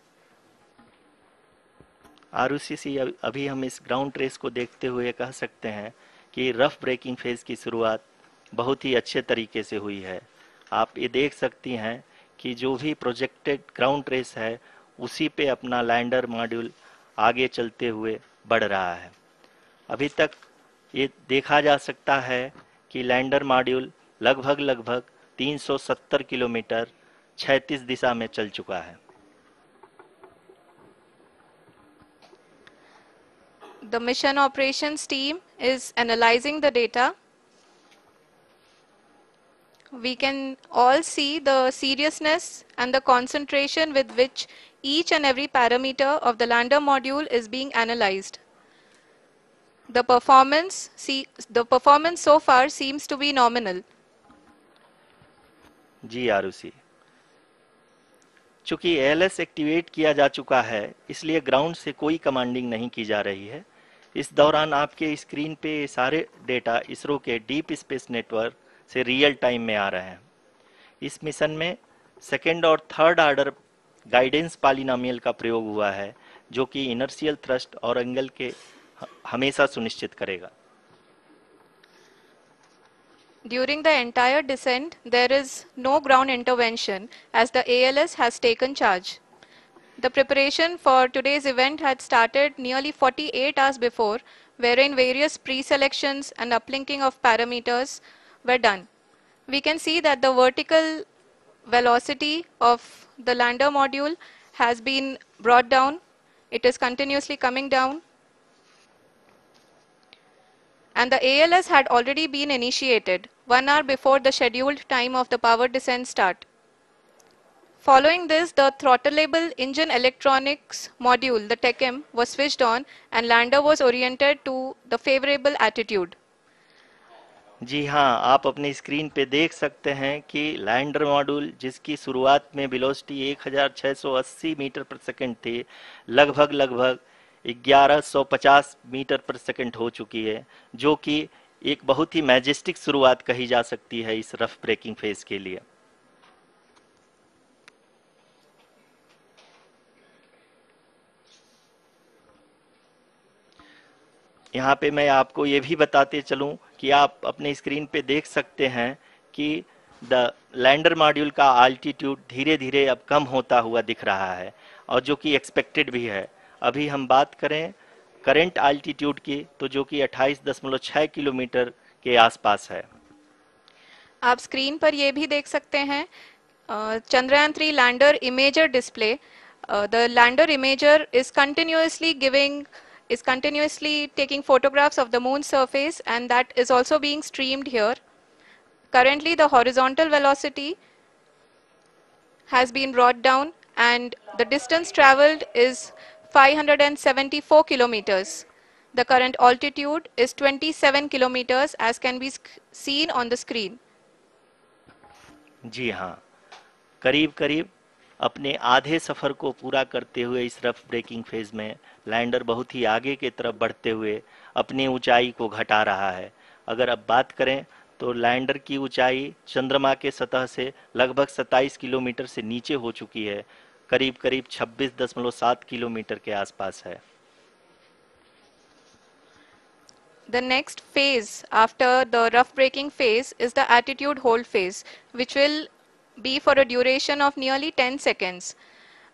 Arushi, अभी हम इस ground trace को देखते हुए कह सकते हैं कि रफ ब्रेकिंग फेज की शुरुआत बहुत ही अच्छे तरीके से हुई है। आप ये देख सकती हैं कि जो भी प्रोजेक्टेड ग्राउंड ट्रेस है उसी पे अपना लैंडर मॉड्यूल आगे चलते हुए बढ़ रहा है। अभी तक ये देखा जा सकता है कि लैंडर मॉड्यूल लगभग 370 किलोमीटर क्षैतिज दिशा में चल चुका है। The mission operations team is analyzing the data. We can all see the seriousness and the concentration with which each and every parameter of the lander module is being analyzed. The performance so far seems to be nominal. जी आरुषि, चूंकि ALS activate किया जा चुका है, इसलिए ground से कोई commanding नहीं की जा रही है। इस दौरान आपके स्क्रीन पे सारे डेटा इसरो के डीप स्पेस नेटवर्क से रियल टाइम में आ रहे हैं। इस मिशन में सेकेंड और थर्ड ऑर्डर गाइडेंस पॉलिनोमियल का प्रयोग हुआ है, जो कि इनर्शियल थ्रस्ट और एंगल के हमेशा सुनिश्चित करेगा। During the entire descent, there is no ground intervention as the ALS has taken charge. The preparation for today's event had started nearly 48 hours before, wherein various pre-selections and uplinking of parameters were done. We can see that the vertical velocity of the lander module has been brought down. It is continuously coming down. And the ALS had already been initiated 1 hour before the scheduled time of the power descent start. Following this, the throttleable engine electronics module, the TECM, was switched on and lander was oriented to the favorable attitude. जी हाँ, आप अपनी screen पे देख सकते हैं कि lander module जिसकी शुरुआत में वेलोसिटी 1680 मीटर पर सेकंड थी, लगभग 1150 मीटर पर सेकंड हो चुकी है, जो कि एक बहुत ही मैजेस्टिक शुरुआत कही जा सकती है इस रफ ब्रेकिंग फेज के लिए। यहाँ पे मैं आपको ये भी बताते चलूं कि आप अपने स्क्रीन पे देख सकते हैं कि द लैंडर मॉड्यूल का आल्टीट्यूड धीरे धीरे अब कम होता हुआ दिख रहा है, और जो कि एक्सपेक्टेड भी है। अभी हम बात करें करंट आल्टीट्यूड की, तो जो कि 28.6 किलोमीटर के आसपास है। आप स्क्रीन पर ये भी देख सकते हैं Chandrayaan 3 lander imager display. The lander imager is continuously taking photographs of the moon surface, and that is also being streamed here. Currently the horizontal velocity has been brought down and the distance traveled is 574 kilometers. The current altitude is 27 kilometers as can be seen on the screen. जी हाँ, करीब अपने आधे सफ़र को पूरा करते हुए इस rough breaking phase में लैंडर बहुत ही आगे की तरफ बढ़ते हुए अपनी ऊंचाई को घटा रहा है। अगर अब बात करें तो लैंडर की ऊंचाई चंद्रमा के सतह से लगभग 27 किलोमीटर से नीचे हो चुकी है, करीब 26.7 किलोमीटर के आसपास है। The next phase after the rough braking phase is the attitude hold phase, which will be for a duration of nearly 10 seconds.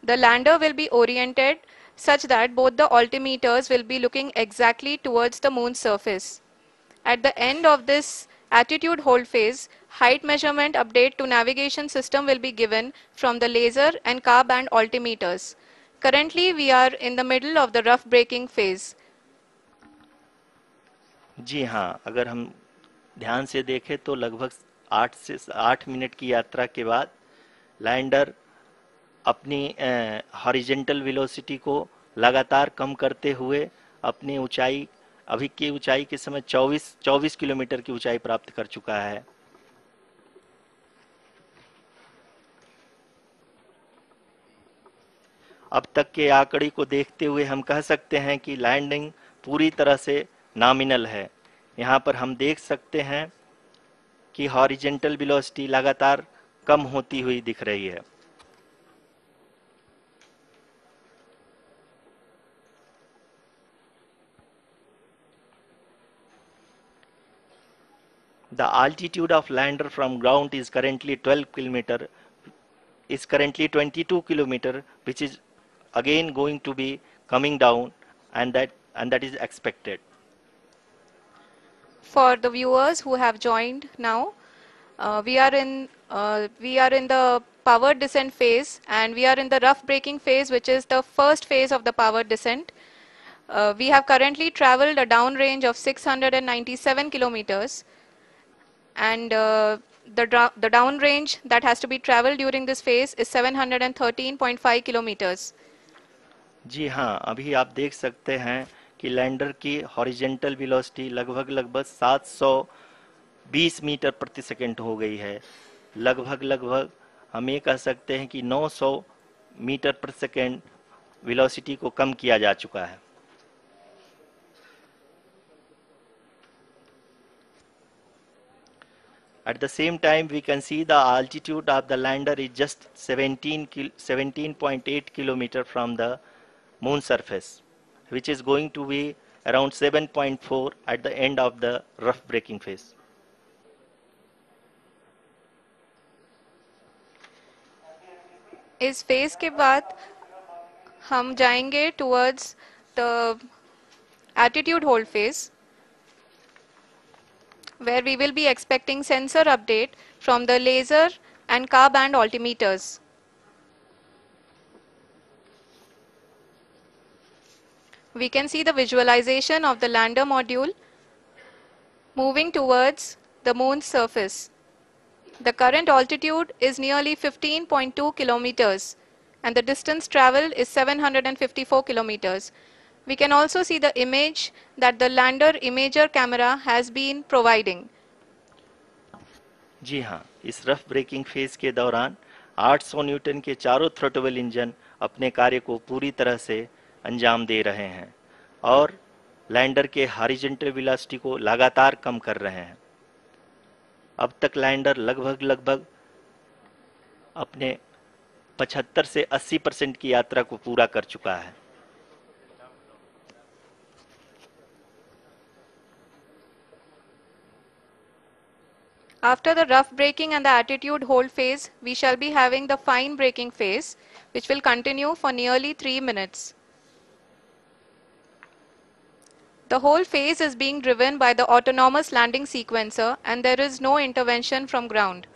The lander will be oriented such that both the altimeters will be looking exactly towards the moon's surface. At the end of this attitude hold phase, height measurement update to navigation system will be given from the laser and car band altimeters. Currently, we are in the middle of the rough braking phase. जी हाँ, अगर हम ध्यान से देखें तो लगभग 8 minute की यात्रा के बाद लैंडर अपनी हॉरिजेंटल वेलोसिटी को लगातार कम करते हुए अपनी ऊंचाई, अभी की ऊंचाई के समय 24 किलोमीटर की ऊंचाई प्राप्त कर चुका है। अब तक के आंकड़े को देखते हुए हम कह सकते हैं कि लैंडिंग पूरी तरह से नॉमिनल है। यहाँ पर हम देख सकते हैं कि हॉरिजेंटल वेलोसिटी लगातार कम होती हुई दिख रही है। The altitude of lander from ground is currently 22 kilometer, which is again going to be coming down, and that is expected. For the viewers who have joined now, we are in the power descent phase, and we are in the rough braking phase, which is the first phase of the power descent. We have currently traveled a downrange of 697 kilometers, and the downrange that has to be traveled during this phase is 713.5 kilometers. जी हाँ, अभी आप देख सकते हैं कि lander की horizontal velocity लगभग 720 metre प्रति सेकंड हो गई है। लगभग हम ये कह सकते हैं कि 900 मीटर प्रति सेकंड वेलोसिटी को कम किया जा चुका है। At the same time, we can see the altitude of the lander is just 17.8 kilometer from the moon surface, which is going to be around 7.4 at the end of the rough braking phase. इस phase के बाद हम जाएंगे towards the attitude hold phase, where we will be expecting sensor update from the laser and car band altimeters. We can see the visualization of the lander module moving towards the moon's surface. The current altitude is nearly 15.2 kilometers and the distance traveled is 754 kilometers. We can also see the image that the lander imager camera has been providing. जी हाँ, इस rough breaking phase के दौरान 800 Newton के चारों throttle engine अपने कार्य को पूरी तरह से अंजाम दे रहे हैं और लैंडर के हॉरिजॉन्टल वेलोसिटी को लगातार कम कर रहे हैं। अब तक लैंडर लगभग अपने 75 से 80% की यात्रा को पूरा कर चुका है। After the rough braking and the attitude hold phase, we shall be having the fine braking phase, which will continue for nearly 3 minutes. The whole phase is being driven by the autonomous landing sequencer and there is no intervention from ground.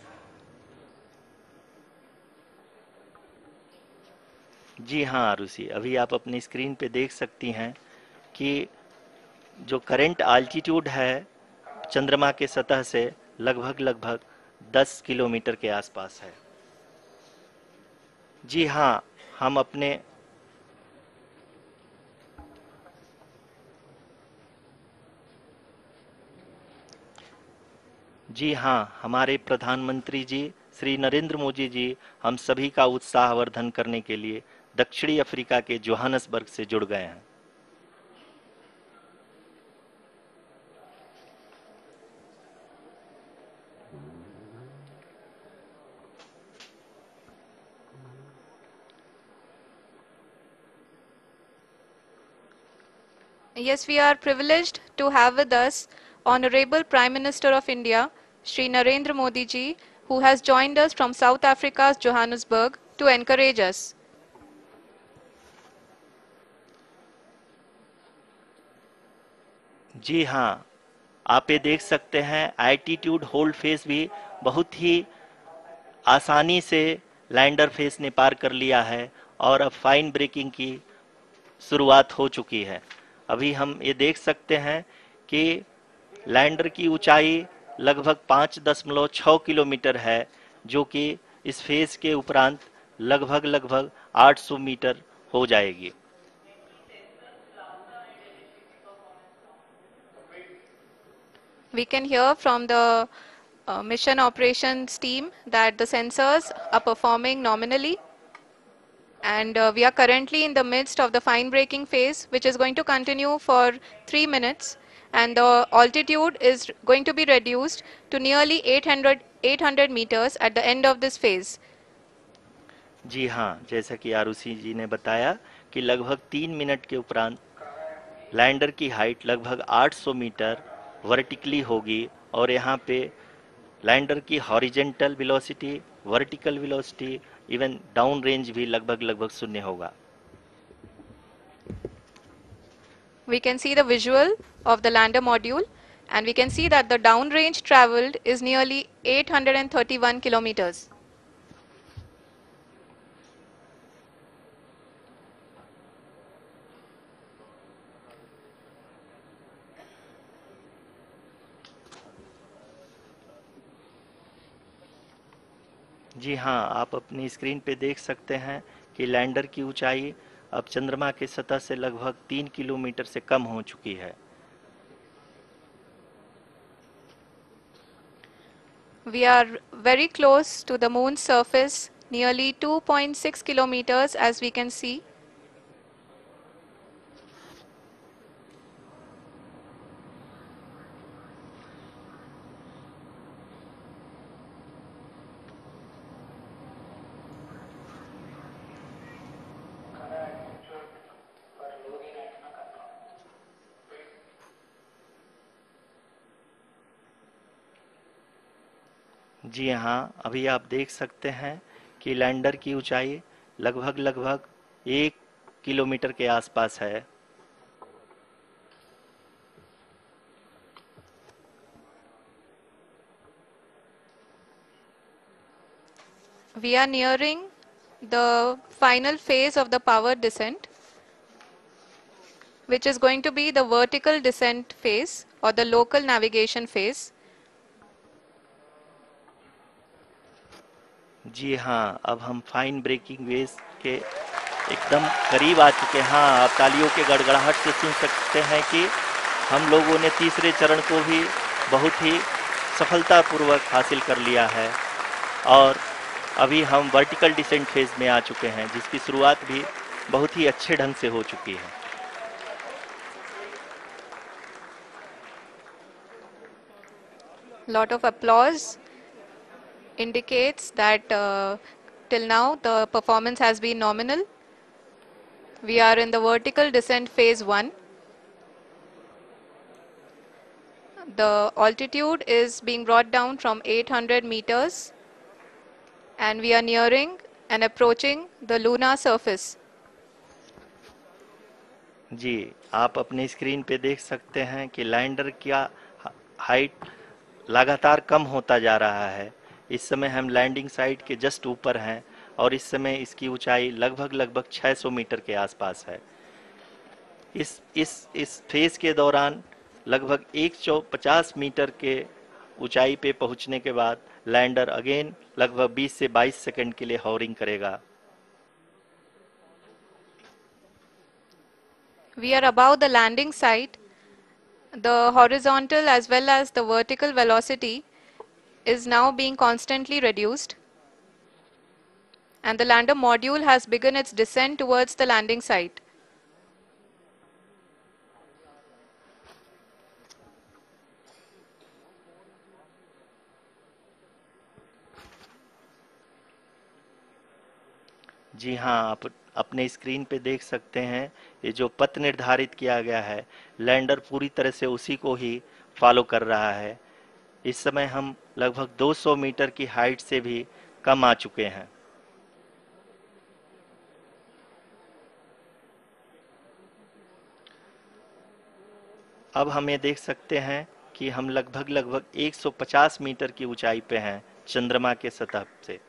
जी हाँ आरुषि, अभी आप अपनी screen पे देख सकती हैं कि जो करंट आल्टीट्यूड है चंद्रमा के सतह से लगभग 10 किलोमीटर के आसपास है। जी हाँ, हमारे प्रधानमंत्री जी श्री नरेंद्र मोदी जी हम सभी का उत्साहवर्धन करने के लिए दक्षिणी अफ्रीका के जोहानसबर्ग से जुड़ गए हैं। Yes, we are privileged to have with us Honorable Prime Minister of India, Shri Narendra Modi ji, who has joined us from South Africa's Johannesburg to encourage us. जी हाँ, आप ये देख सकते हैं एल्टीट्यूड होल्ड फेस भी बहुत ही आसानी से लैंडर फेस ने पार कर लिया है और अब फाइन ब्रेकिंग की शुरुआत हो चुकी है। अभी हम ये देख सकते हैं कि लैंडर की ऊंचाई लगभग 5.6 किलोमीटर है, जो कि इस फेज के उपरांत लगभग 800 मीटर हो जाएगी। We can hear from the mission operations team that the sensors are performing nominally. And we are currently in the midst of the fine braking phase, which is going to continue for 3 minutes. And the altitude is going to be reduced to nearly 800 meters at the end of this phase. जी हाँ, जैसा कि आरुषि जी ने बताया कि लगभग 3 minute के उपरांत lander की हाइट लगभग 800 मीटर वर्टिकली होगी और यहाँ पे लैंडर की horizontal velocity, vertical velocity, even down range भी लगभग शून्य होगा। We can see the visual of the lander module and we can see that the down range traveled is nearly 831 kilometers. जी हाँ, आप अपनी स्क्रीन पे देख सकते हैं कि लैंडर की ऊंचाई अब चंद्रमा के सतह से लगभग 3 किलोमीटर से कम हो चुकी है। We are very close to the moon's surface, nearly 2.6 kilometers as we can see. जी हाँ, अभी आप देख सकते हैं कि लैंडर की ऊंचाई लगभग 1 किलोमीटर के आसपास है। We are nearing the final phase of the power descent, which is going to be the vertical descent phase or the local navigation phase. जी हाँ, अब हम फाइन ब्रेकिंग वेव्स के एकदम करीब आ चुके हैं। हाँ, आप तालियों के गड़गड़ाहट से सुन सकते हैं कि हम लोगों ने तीसरे चरण को भी बहुत ही सफलतापूर्वक हासिल कर लिया है और अभी हम वर्टिकल डिसेंट फेज में आ चुके हैं, जिसकी शुरुआत भी बहुत ही अच्छे ढंग से हो चुकी है। Lot of applause indicates that till now the performance has been nominal. We are in the vertical descent phase 1. The altitude is being brought down from 800 meters and we are nearing and approaching the lunar surface. जी, आप अपने screen पे देख सकते हैं कि lander का height लगातार कम होता जा रहा है। इस समय हम लैंडिंग साइट के जस्ट ऊपर हैं और इस समय इसकी ऊंचाई लगभग 600 मीटर के आसपास है। इस फेज के दौरान लगभग 150 मीटर के ऊंचाई पे पहुंचने के बाद लैंडर अगेन लगभग 20 से 22 सेकंड के लिए हॉवरिंग करेगा। We are above the landing site. The horizontal as well as the vertical velocity is now being constantly reduced. And the lander module has begun its descent towards the landing site. जी हाँ, आप अपने screen पे देख सकते हैं ये जो पथ निर्धारित किया गया है, लैंडर पूरी तरह से उसी को ही फॉलो कर रहा है। इस समय हम लगभग 200 मीटर की हाइट से भी कम आ चुके हैं। अब हम ये देख सकते हैं कि हम लगभग 150 मीटर की ऊंचाई पे हैं चंद्रमा के सतह से।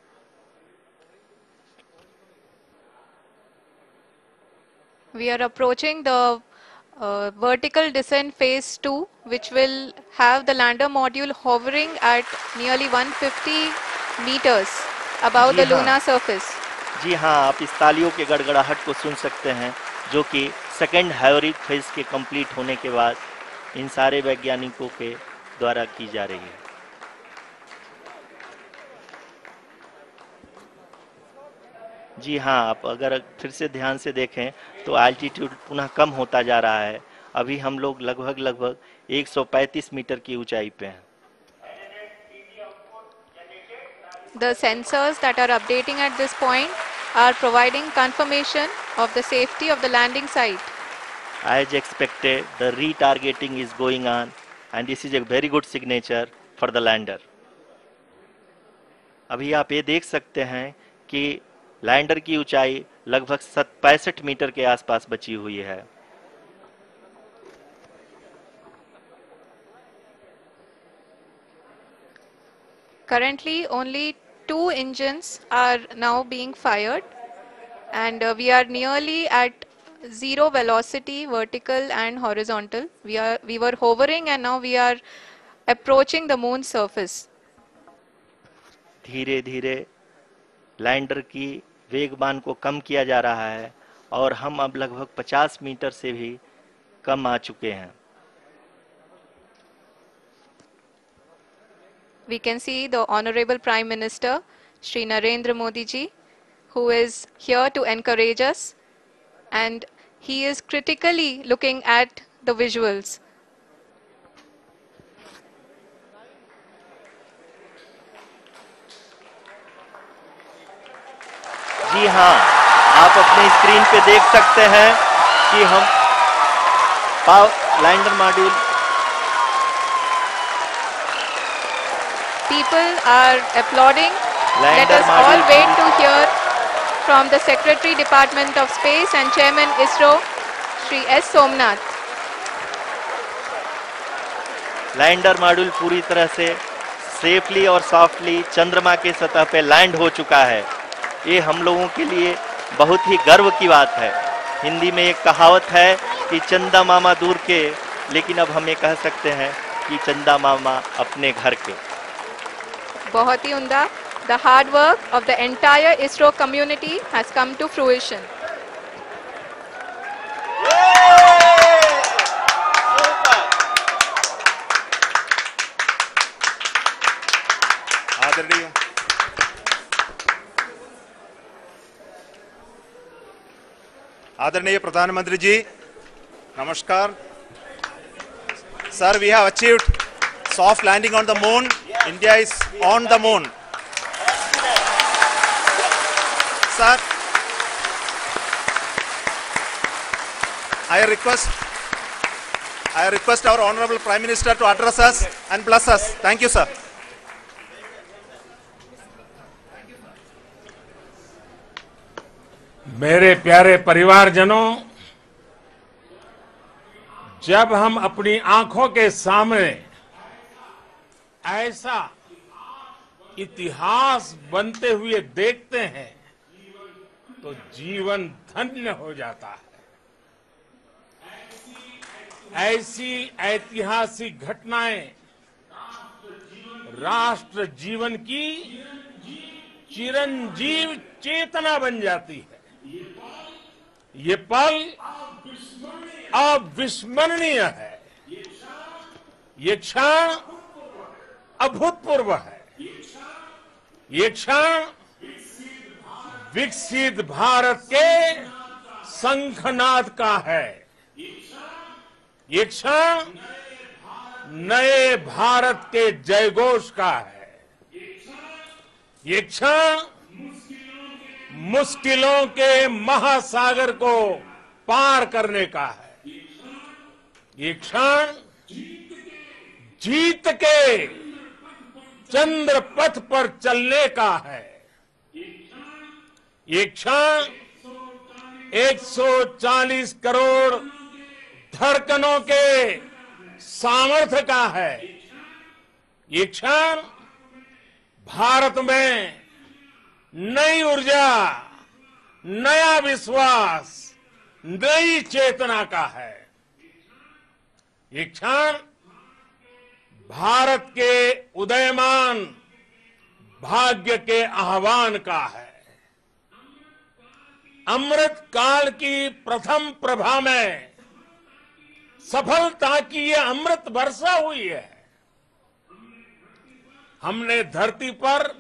We are approaching the vertical descent phase 2, which will have the lander module hovering at nearly 150 meters above the जी हाँ। lunar surface. जी हाँ, आप इस तालियों के गड़गड़ाहट को सुन सकते हैं, जो कि सेकेंड हाइवरिक फेज के कंप्लीट होने के बाद इन सारे वैज्ञानिकों के द्वारा की जा रही है। जी हाँ, आप अगर फिर से ध्यान से देखें तो एल्टीट्यूड पुनः कम होता जा रहा है। अभी हम लोग लगभग 135 मीटर की ऊंचाई पे हैं। The sensors that are updating at this point are providing confirmation of the safety of the landing site. As expected, the retargeting is going on and this is a very good signature for the lander. अभी आप ये देख सकते हैं कि lander की ऊंचाई लगभग 65 मीटर के आसपास बची हुई है। Currently, only 2 engines are now being fired, and we are nearly at zero velocity, vertical and horizontal. We were hovering, and now we are approaching the moon's surface. धीरे धीरे लैंडर की वेगमान को कम किया जा रहा है और हम अब लगभग 50 मीटर से भी कम आ चुके हैं। We can see the Honorable Prime Minister, Shri Narendra Modi ji, who is here to encourage us, and he is critically looking at the visuals. जी हाँ, आप अपने स्क्रीन पे देख सकते हैं कि हम lander module people are applauding. Let Lander us all module wait to hear from the Secretary, Department of Space and Chairman ISRO, Shri S. Somnath. Lander module पूरी तरह से सेफली और सॉफ्टली चंद्रमा के सतह पे लैंड हो चुका है। ये हम लोगों के लिए बहुत ही गर्व की बात है। हिंदी में एक कहावत है कि चंदा मामा दूर के, लेकिन अब हम ये कह सकते हैं कि चंदा मामा अपने घर के। बहुत ही उम्दा. The hard work of the entire ISRO community has come to fruition. आदरणीय आदरणीय प्रधानमंत्री जी, नमस्कार sir. We have achieved soft landing on the moon. India is on the moon. Sir, I request our Honorable Prime Minister to address us and bless us. Thank you, sir. मेरे प्यारे परिवारजनों, जब हम अपनी आंखों के सामने ऐसा इतिहास बनते हुए देखते हैं तो जीवन धन्य हो जाता है। ऐसी ऐतिहासिक घटनाएं राष्ट्र जीवन की चिरंजीव चेतना बन जाती है। ये पल अविस्मरणीय है। ये क्षण अभूतपूर्व है। ये क्षण विकसित भारत के शंखनाद का है। ये क्षण नए भारत के जयघोष का है। ये क्षण मुश्किलों के महासागर को पार करने का है। ये क्षण जीत के चंद्र पथ पर चलने का है। ये क्षण 140 करोड़ धड़कनों के सामर्थ्य का है। ये क्षण भारत में नई ऊर्जा, नया विश्वास, नई चेतना का है। ये क्षण भारत के उदयमान भाग्य के आह्वान का है। अमृत काल की प्रथम प्रभा में सफलता की ये अमृत वर्षा हुई है। हमने धरती पर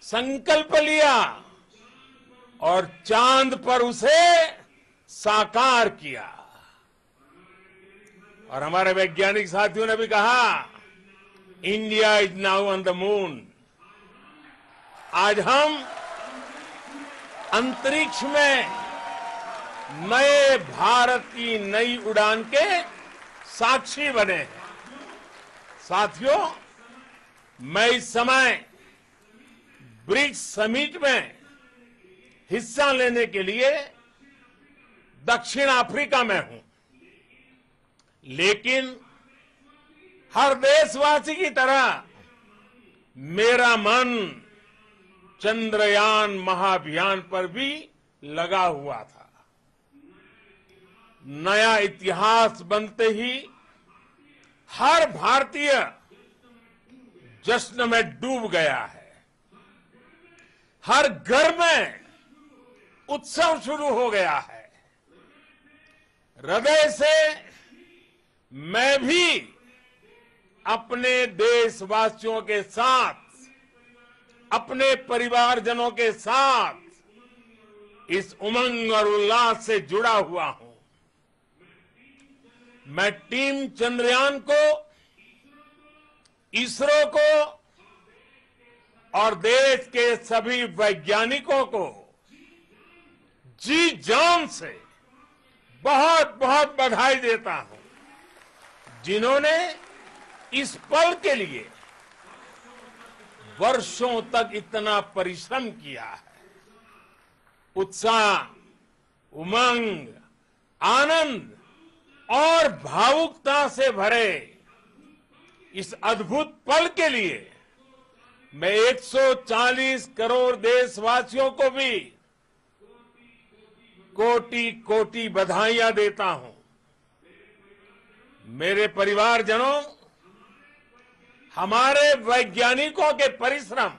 संकल्प लिया और चांद पर उसे साकार किया। और हमारे वैज्ञानिक साथियों ने भी कहा, India is now on the moon. आज हम अंतरिक्ष में नए भारत की नई उड़ान के साक्षी बने हैं। साथियों, मैं इस समय ब्रिक्स समिट में हिस्सा लेने के लिए दक्षिण अफ्रीका में हूं, लेकिन हर देशवासी की तरह मेरा मन चंद्रयान महाअभियान पर भी लगा हुआ था। नया इतिहास बनते ही हर भारतीय जश्न में डूब गया है। हर घर में उत्सव शुरू हो गया है। हृदय से मैं भी अपने देशवासियों के साथ, अपने परिवारजनों के साथ इस उमंग और उल्लास से जुड़ा हुआ हूं। मैं टीम चंद्रयान को, इसरो को और देश के सभी वैज्ञानिकों को जी जान से बहुत बहुत बधाई देता हूं, जिन्होंने इस पल के लिए वर्षों तक इतना परिश्रम किया है, उत्साह, उमंग, आनंद और भावुकता से भरे इस अद्भुत पल के लिए मैं 140 करोड़ देशवासियों को भी कोटि कोटि बधाइयां देता हूं। मेरे परिवारजनों, हमारे वैज्ञानिकों के परिश्रम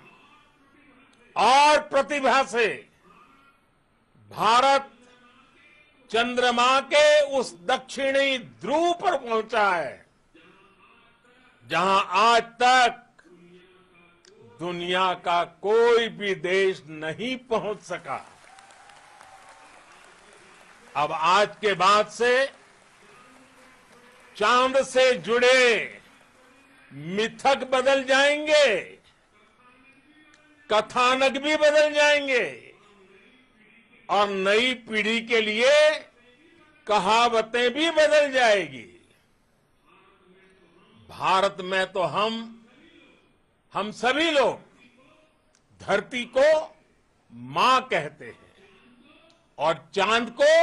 और प्रतिभा से भारत चंद्रमा के उस दक्षिणी ध्रुव पर पहुंचा है जहां आज तक दुनिया का कोई भी देश नहीं पहुंच सका। अब आज के बाद से चांद से जुड़े मिथक बदल जाएंगे, कथानक भी बदल जाएंगे और नई पीढ़ी के लिए कहावतें भी बदल जाएगी। भारत में तो हम सभी लोग धरती को मां कहते हैं और चांद को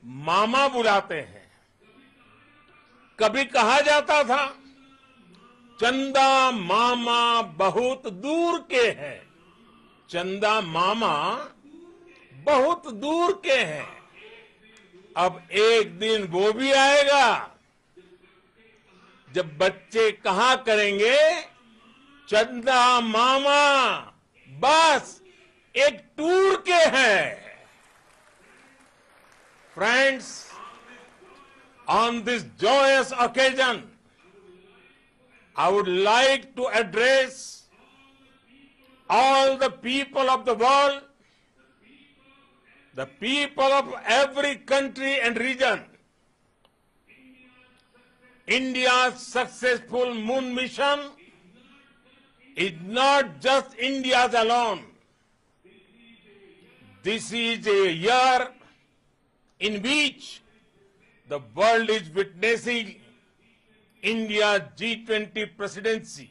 मामा बुलाते हैं। कभी कहा जाता था चंदा मामा बहुत दूर के हैं, चंदा मामा बहुत दूर के हैं। अब एक दिन वो भी आएगा जब बच्चे कहा करेंगे चंदा मामा बस एक टूर के हैं। Friends, on this joyous occasion, I would like to address all the people of the world, the people of every country and region. India's successful moon mission is not just India's alone. This is a year in which the world is witnessing India's G20 presidency.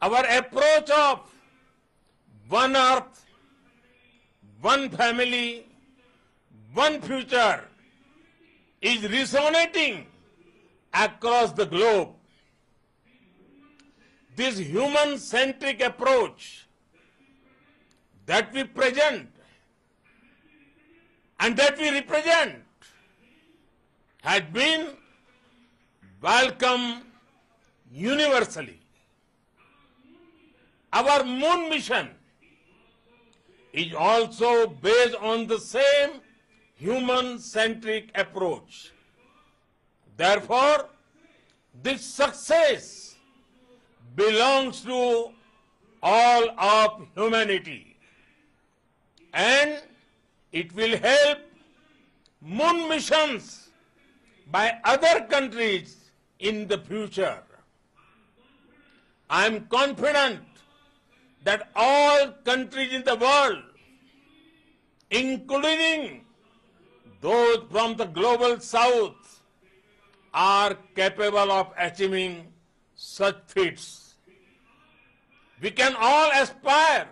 Our approach of one earth, one family, one future is resonating across the globe. This human-centric approach that we present and that we represent has been welcomed universally. Our moon mission is also based on the same human-centric approach. Therefore, this success belongs to all of humanity, and it will help moon missions by other countries in the future. I am confident that all countries in the world, including those from the global south, are capable of achieving such feats. We can all aspire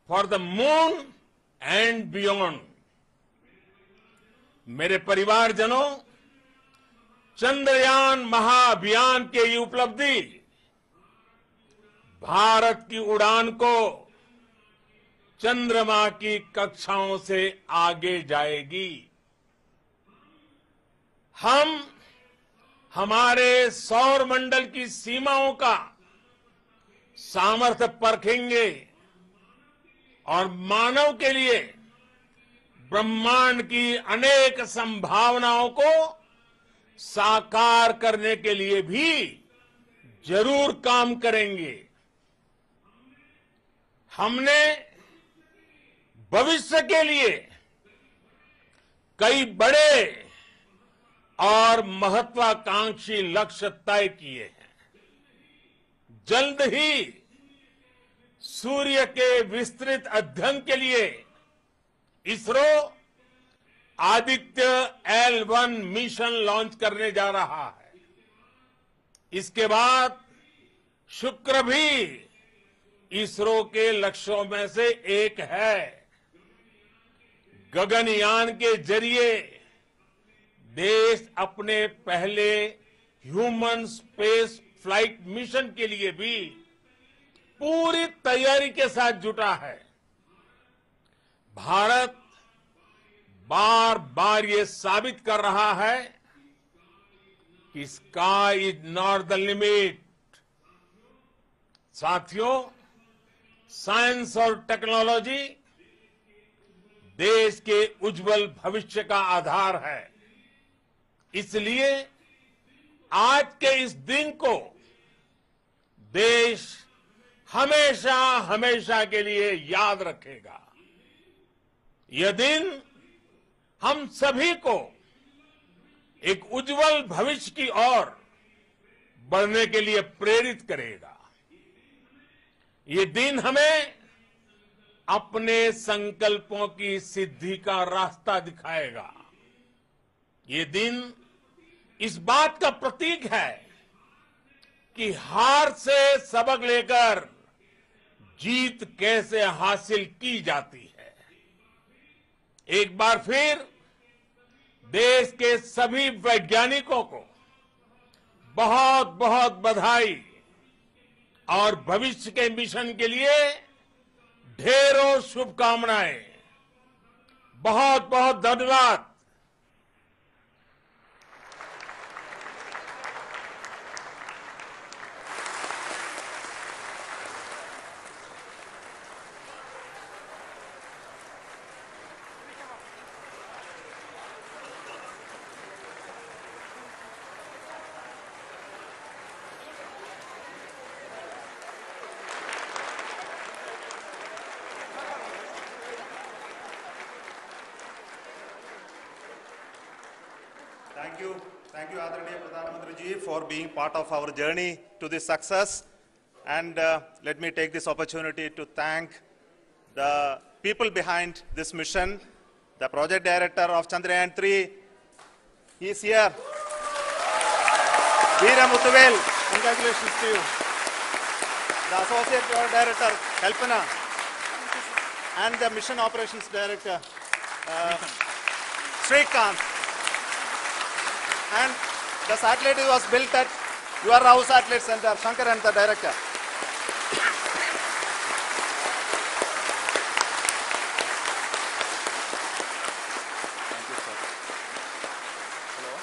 for the moon and beyond. मेरे परिवारजनों, चंद्रयान महाअभियान की ये उपलब्धि भारत की उड़ान को चंद्रमा की कक्षाओं से आगे जाएगी। हम हमारे सौर मंडल की सीमाओं का सामर्थ्य परखेंगे और मानव के लिए ब्रह्मांड की अनेक संभावनाओं को साकार करने के लिए भी जरूर काम करेंगे। हमने भविष्य के लिए कई बड़े और महत्वाकांक्षी लक्ष्य तय किए हैं। जल्द ही सूर्य के विस्तृत अध्ययन के लिए ISRO Aditya L1 mission launch करने जा रहा है। इसके बाद शुक्र भी इसरो के लक्ष्यों में से एक है। गगनयान के जरिए देश अपने पहले ह्यूमन स्पेस फ्लाइट मिशन के लिए भी पूरी तैयारी के साथ जुटा है। भारत बार बार ये साबित कर रहा है कि sky is not the limit. साथियों, साइंस और टेक्नोलॉजी देश के उज्जवल भविष्य का आधार है। इसलिए आज के इस दिन को देश हमेशा हमेशा के लिए याद रखेगा। यह दिन हम सभी को एक उज्जवल भविष्य की ओर बढ़ने के लिए प्रेरित करेगा। ये दिन हमें अपने संकल्पों की सिद्धि का रास्ता दिखाएगा। ये दिन इस बात का प्रतीक है कि हार से सबक लेकर जीत कैसे हासिल की जाती है। एक बार फिर देश के सभी वैज्ञानिकों को बहुत बहुत बधाई और भविष्य के मिशन के लिए ढेरों शुभकामनाएं। बहुत बहुत धन्यवाद। Thank you, Adaraniya Pradhan Mantri ji, for being part of our journey to this success. And let me take this opportunity to thank the people behind this mission, the project director of Chandrayaan 3. He is here. Veera Muthuvel, congratulations to you. The associate project director, Kalpana, and the mission operations director, Srikanth. And the satellite was built at your Rao Satellite Center, Shankar and the director. Thank you, sir. Hello.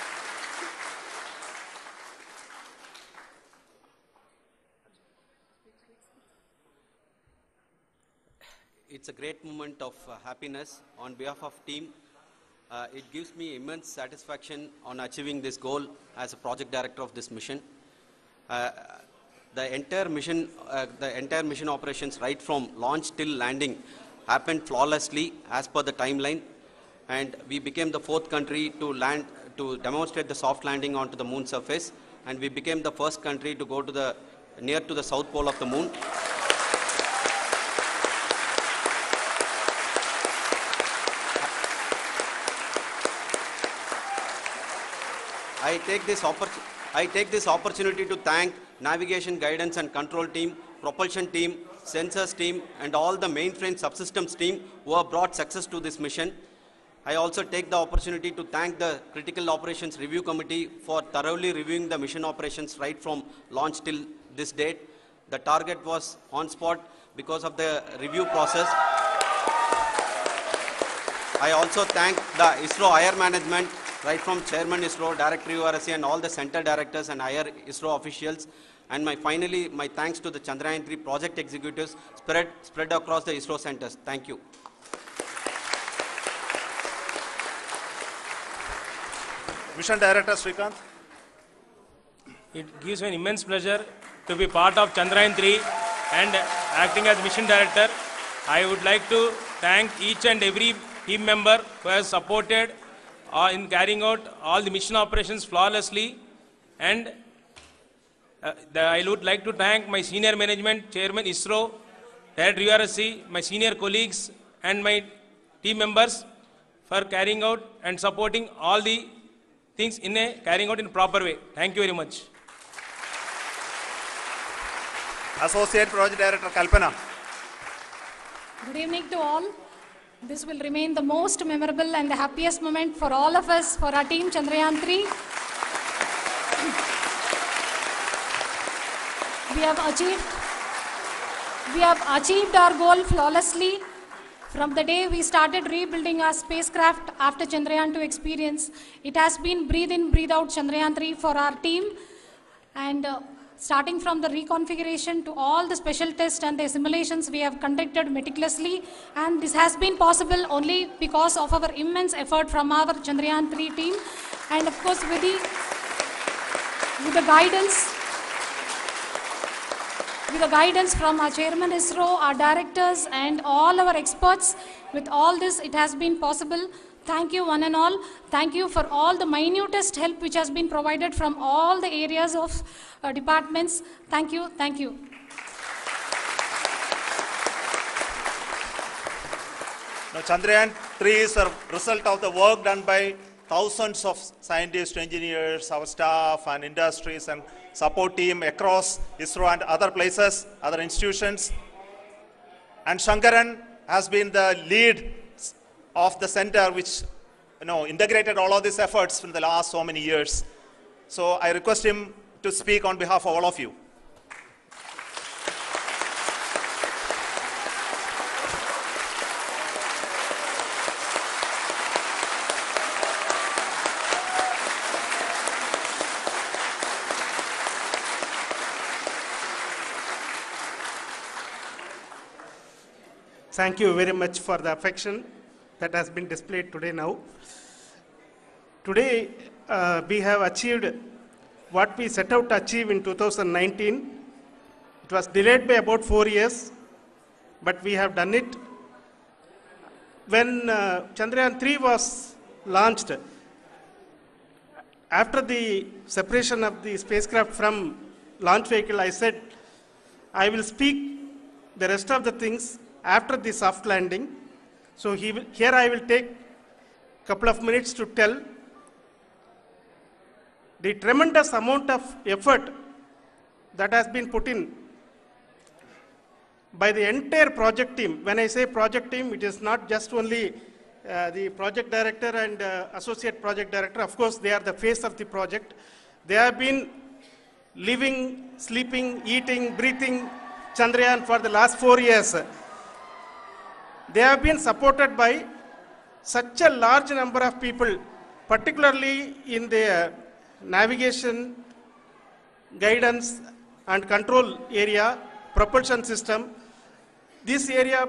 It's a great moment of happiness on behalf of team. It gives me immense satisfaction on achieving this goal as a project director of this mission. The entire mission operations, right from launch till landing, happened flawlessly as per the timeline, and we became the 4th country to demonstrate the soft landing onto the moon surface, and we became the first country to go to near to the south pole of the moon. I take this opportunity to thank navigation, guidance and control team, propulsion team, sensors team and all the mainframe subsystems team who have brought success to this mission. I also take the opportunity to thank the Critical Operations Review Committee for thoroughly reviewing the mission operations right from launch till this date. The target was on spot because of the review process. I also thank the ISRO higher management, right from Chairman ISRO, Director URSC and all the center directors and higher ISRO officials. And finally, my thanks to the Chandrayaan 3 project executives spread across the ISRO centers. Thank you. Mission Director Srikanth. It gives me an immense pleasure to be part of Chandrayaan 3 and acting as Mission Director. I would like to thank each and every team member who has supported in carrying out all the mission operations flawlessly, and I would like to thank my senior management, Chairman ISRO, Director URSC, my senior colleagues and my team members for carrying out and supporting all the things carrying out in a proper way. Thank you very much. Associate Project Director Kalpana. Good evening to all. This will remain the most memorable and the happiest moment for all of us, for our team Chandrayaan-3. We have achieved our goal flawlessly. From the day we started rebuilding our spacecraft after Chandrayaan-2 experience, it has been breathe in, breathe out Chandrayaan-3 for our team. And starting from the reconfiguration to all the special tests and the simulations we have conducted meticulously, and this has been possible only because of our immense effort from our Chandrayaan-3 team, and of course with the guidance from our Chairman ISRO, our directors and all our experts. With all this, it has been possible. Thank you one and all. Thank you for all the minutest help which has been provided from all the areas of departments. Thank you. Thank you. Now, Chandrayaan-3 is a result of the work done by thousands of scientists, engineers, our staff and industries and support team across ISRO and other places, other institutions. And Shankaran has been the lead of the center which integrated all of these efforts in the last so many years. So I request him to speak on behalf of all of you. Thank you very much for the affection that has been displayed today now. Today, we have achieved what we set out to achieve in 2019. It was delayed by about 4 years, but we have done it. When Chandrayaan-3 was launched, after the separation of the spacecraft from launch vehicle, I said, I will speak the rest of the things after the soft landing. So here I will take a couple of minutes to tell the tremendous amount of effort that has been put in by the entire project team. When I say project team, it is not just only the project director and associate project director. Of course, they are the face of the project. They have been living, sleeping, eating, breathing Chandrayaan for the last 4 years. They have been supported by such a large number of people, particularly in the navigation, guidance and control area, propulsion system. This area,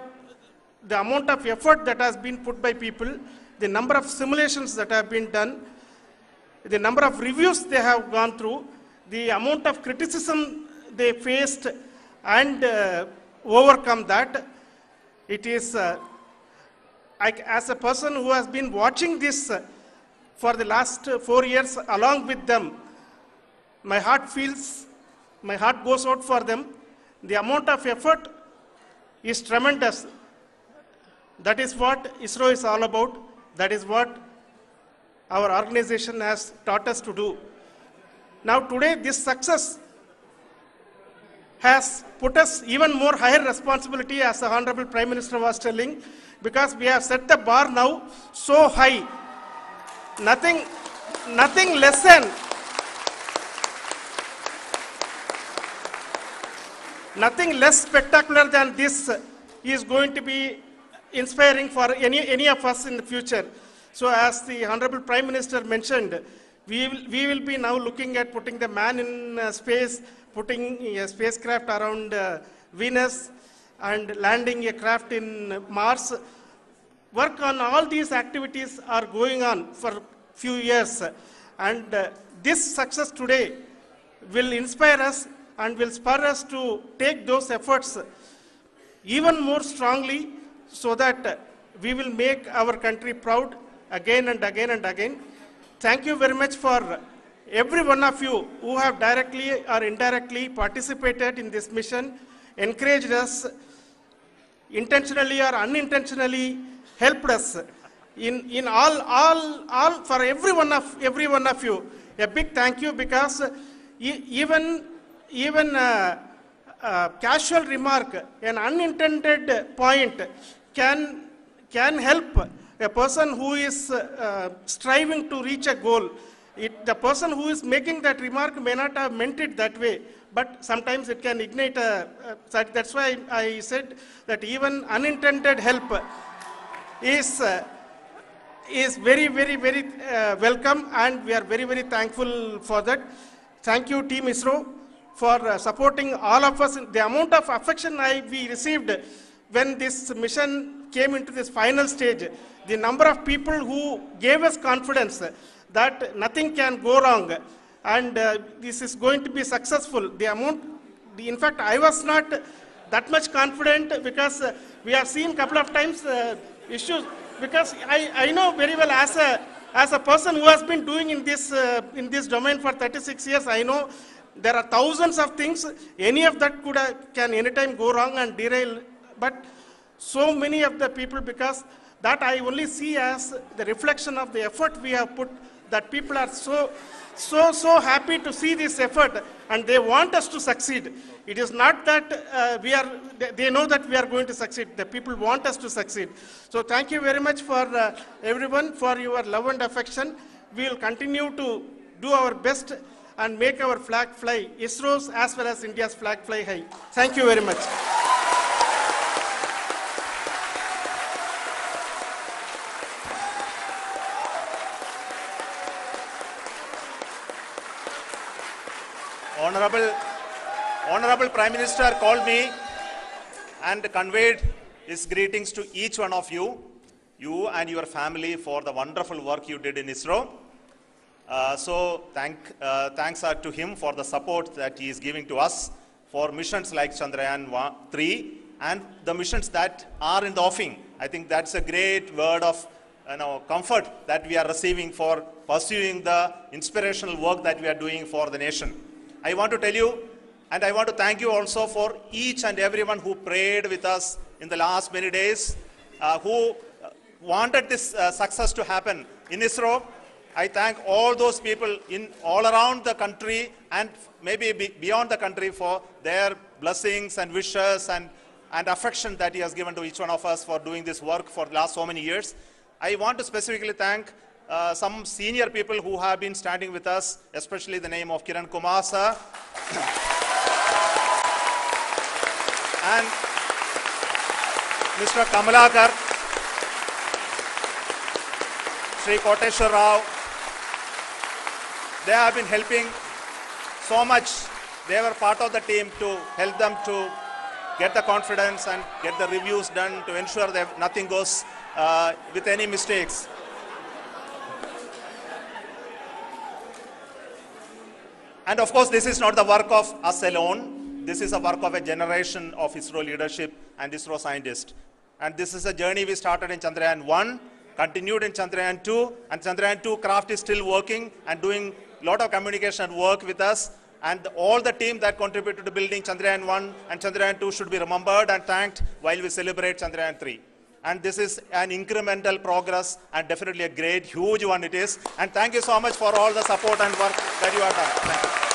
the amount of effort that has been put by people, the number of simulations that have been done, the number of reviews they have gone through, the amount of criticism they faced and overcome that. It is, as a person who has been watching this for the last 4 years along with them, my heart goes out for them. The amount of effort is tremendous. That is what ISRO is all about. That is what our organization has taught us to do. Now today, this success has put us even more higher responsibility, as the Honorable Prime Minister was telling, because we have set the bar now so high. Nothing less spectacular than this is going to be inspiring for any of us in the future. So as the Honorable Prime Minister mentioned, we will be now looking at putting the man in space, putting a spacecraft around Venus and landing a craft in Mars. Work on all these activities are going on for few years, and this success today will inspire us and will spur us to take those efforts even more strongly, so that we will make our country proud again and again and again. Thank you very much for every one of you who have directly or indirectly participated in this mission, encouraged us, intentionally or unintentionally helped us in all for every one of you. A big thank you, because even casual remark, an unintended point can help a person who is striving to reach a goal. The person who is making that remark may not have meant it that way, but sometimes it can ignite that's why I said that even unintended help is very, very, very welcome, and we are very, very thankful for that. Thank you, Team ISRO, for supporting all of us. The amount of affection we received when this mission came into this final stage, the number of people who gave us confidence that nothing can go wrong, and this is going to be successful. In fact, I was not that much confident, because we have seen a couple of times issues, because I know very well as a person who has been doing in this domain for 36 years, I know there are thousands of things. Any of that can anytime go wrong and derail. But so many of the people, because that I only see as the reflection of the effort we have put, that people are so happy to see this effort, and they want us to succeed. It is not that they know that we are going to succeed. The people want us to succeed. So thank you very much for everyone for your love and affection. We will continue to do our best and make our flag fly, ISRO's as well as India's flag fly high. Thank you very much. Honorable Prime Minister called me and conveyed his greetings to each one of you and your family, for the wonderful work you did in ISRO. Thanks are to him for the support that he is giving to us for missions like Chandrayaan 3 and the missions that are in the offing. I think that's a great word of comfort that we are receiving for pursuing the inspirational work that we are doing for the nation. I want to tell you, and I want to thank you also for each and everyone who prayed with us in the last many days, who wanted this success to happen in ISRO. I thank all those people all around the country and maybe beyond the country for their blessings and wishes and affection that he has given to each one of us for doing this work for the last so many years. I want to specifically thank some senior people who have been standing with us, especially the name of Kiran Kumar sir and Mr. Kamalakar, Sri Koteshwar Rao. They have been helping so much. They were part of the team to help them to get the confidence and get the reviews done to ensure that nothing goes with any mistakes. And of course, this is not the work of us alone. This is a work of a generation of ISRO leadership and ISRO scientists. And this is a journey we started in Chandrayaan 1, continued in Chandrayaan 2, and Chandrayaan 2 craft is still working and doing a lot of communication work with us. And all the team that contributed to building Chandrayaan 1 and Chandrayaan 2 should be remembered and thanked while we celebrate Chandrayaan 3. And this is an incremental progress and definitely a great, huge one it is. And thank you so much for all the support and work that you have done. Thank you.